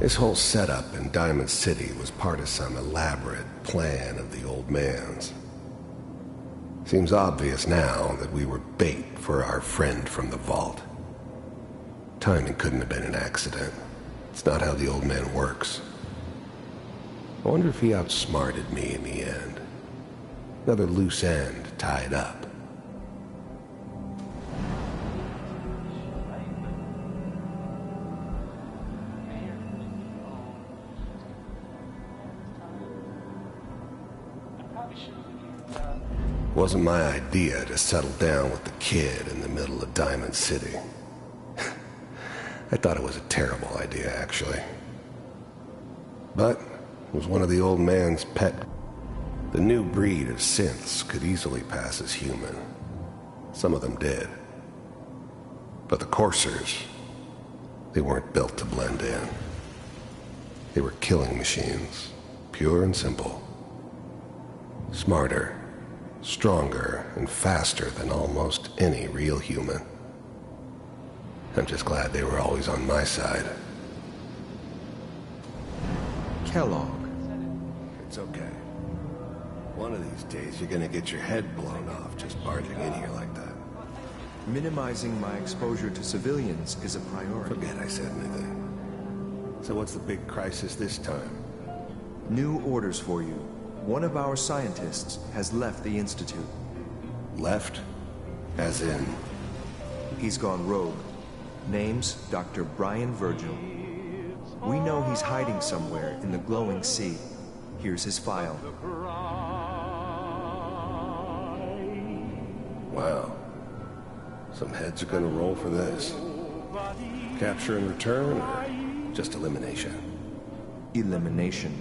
Speaker 12: This whole setup in Diamond City was part of some elaborate plan of the old man's. Seems obvious now that we were bait for our friend from the vault. Timing couldn't have been an accident. It's not how the old man works. I wonder if he outsmarted me in the end. Another loose end tied up. Wasn't my idea to settle down with the kid in the middle of Diamond City. I thought it was a terrible idea, actually. But it was one of the old man's pet. The new breed of synths could easily pass as human. Some of them did. But the coursers, they weren't built to blend in. They were killing machines, pure and simple. Smarter, stronger, and faster than almost any real human. I'm just glad they were always on my side.
Speaker 2: Kellogg.
Speaker 12: It's okay. One of these days, you're gonna get your head blown off just barging in here like that.
Speaker 2: Minimizing my exposure to civilians is a priority.
Speaker 12: Forget I said anything. So what's the big crisis this time?
Speaker 2: New orders for you. One of our scientists has left the Institute.
Speaker 12: Left? As in?
Speaker 2: He's gone rogue. Name's Dr. Brian Virgil. We know he's hiding somewhere in the glowing sea. Here's his file.
Speaker 12: Wow. Some heads are gonna roll for this. Capture and return, or just elimination?
Speaker 2: Elimination.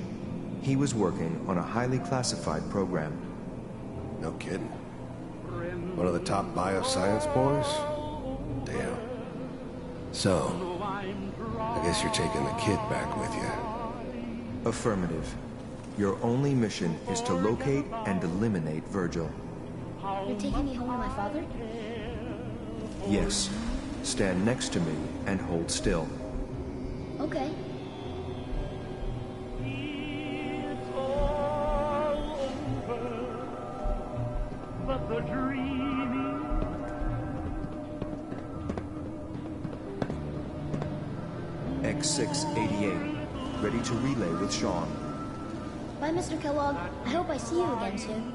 Speaker 2: He was working on a highly classified program.
Speaker 12: No kidding. One of the top bioscience boys? Damn. So, I guess you're taking the kid back with you.
Speaker 2: Affirmative. Your only mission is to locate and eliminate Virgil.
Speaker 15: You're taking me home to my father?
Speaker 2: Yes. Stand next to me and hold still.
Speaker 15: Okay.
Speaker 2: X688. Ready to relay with Sean.
Speaker 15: Bye, Mr. Kellogg. I hope I see you again soon.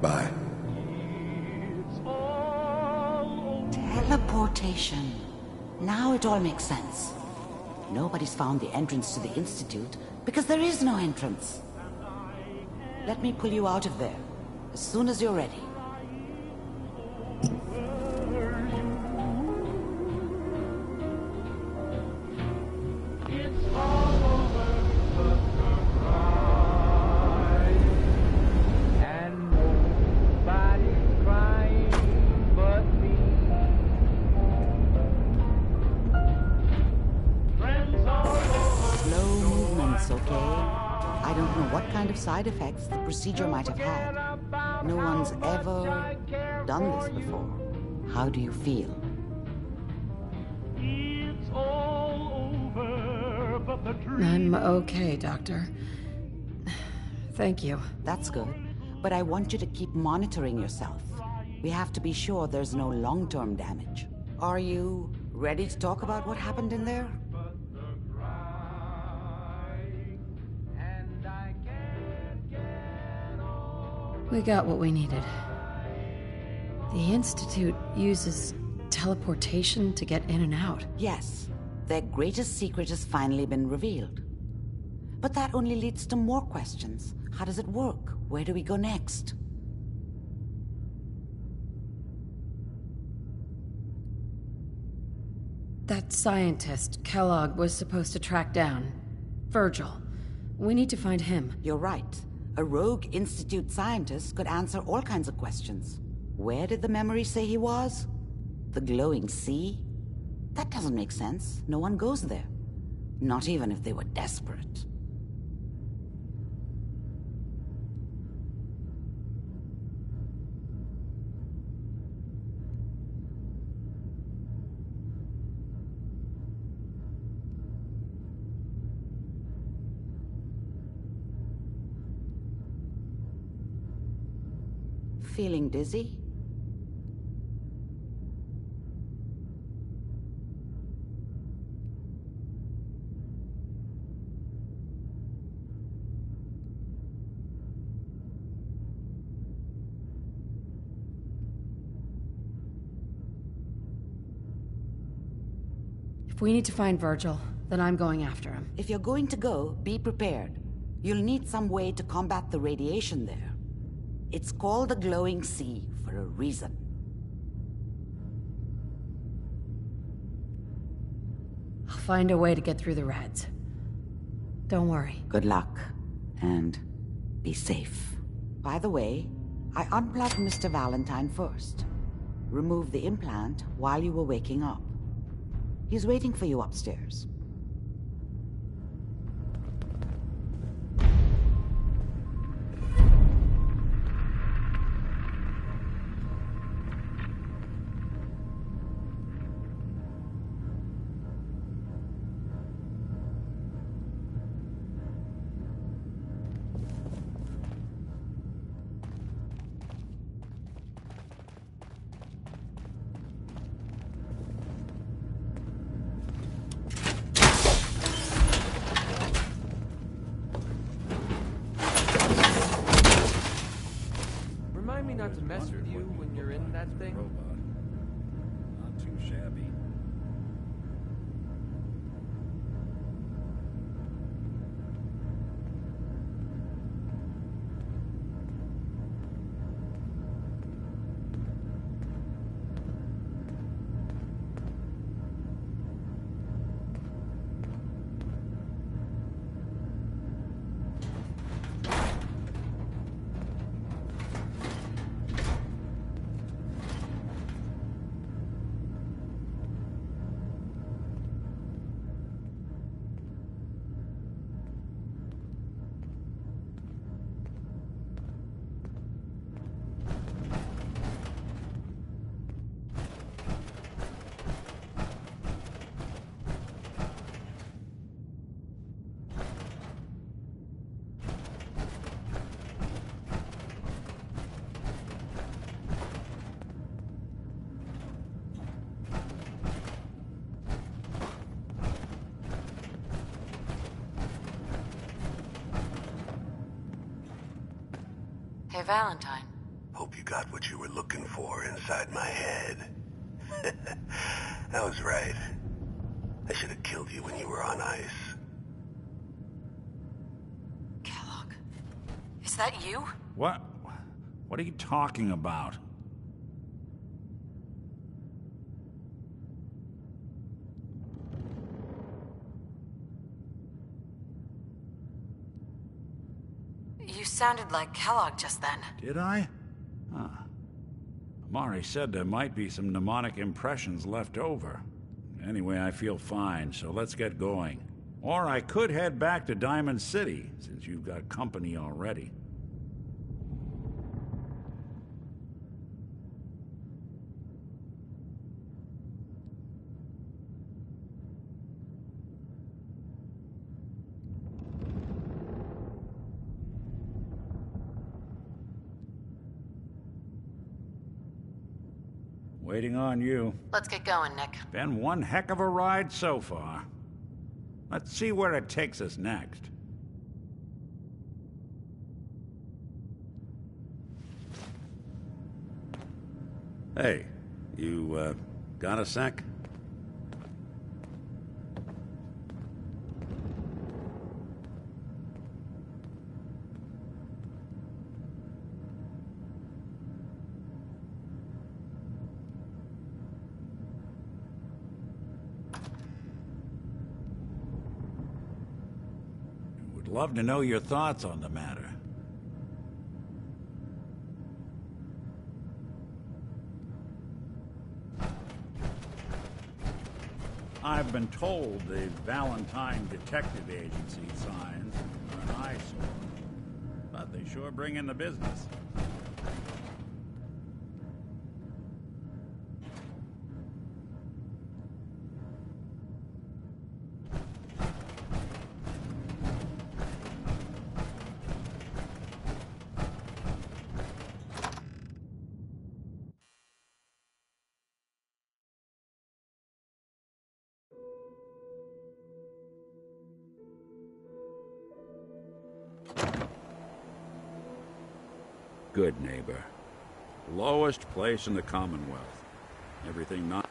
Speaker 12: Bye.
Speaker 19: Teleportation. Now it all makes sense. Nobody's found the entrance to the Institute because there is no entrance. Let me pull you out of there as soon as you're ready. Side effects the procedure might have had. No one's ever done this before. How do you feel?
Speaker 5: I'm okay, Doctor. Thank you.
Speaker 19: That's good. But I want you to keep monitoring yourself. We have to be sure there's no long-term damage. Are you ready to talk about what happened in there?
Speaker 5: We got what we needed. The Institute uses teleportation to get in and out.
Speaker 19: Yes. Their greatest secret has finally been revealed. But that only leads to more questions. How does it work? Where do we go next?
Speaker 5: That scientist Kellogg was supposed to track down. Virgil. We need to find him.
Speaker 19: You're right. A rogue Institute scientist could answer all kinds of questions. Where did the memory say he was? The glowing sea? That doesn't make sense. No one goes there. Not even if they were desperate. Feeling dizzy?
Speaker 5: If we need to find Virgil, then I'm going after him.
Speaker 19: If you're going to go, be prepared. You'll need some way to combat the radiation there. It's called the glowing sea for a reason.
Speaker 5: I'll find a way to get through the rats. Don't worry.
Speaker 19: Good luck, and be safe. By the way, I unplugged Mr. Valentine first. Removed the implant while you were waking up. He's waiting for you upstairs.
Speaker 10: Remind me not to mess with you when you're in that thing.
Speaker 18: Not too shabby.
Speaker 4: Hey, Valentine.
Speaker 22: Hope you got what you were looking for inside my head. I was right. I should have killed you when you were on ice.
Speaker 4: Kellogg. Is that you?
Speaker 18: What? What are you talking about?
Speaker 4: You sounded like Kellogg just then.
Speaker 18: Did I? Huh. Amari said there might be some mnemonic impressions left over. Anyway, I feel fine, so let's get going. Or I could head back to Diamond City, since you've got company already. Waiting on you.
Speaker 4: Let's get going, Nick.
Speaker 18: Been one heck of a ride so far. Let's see where it takes us next. Hey, you, got a sec? Would love to know your thoughts on the matter. I've been told the Valentine Detective Agency signs are an eyesore, but they sure bring in the business. Good neighbor. Lowest place in the Commonwealth. Everything not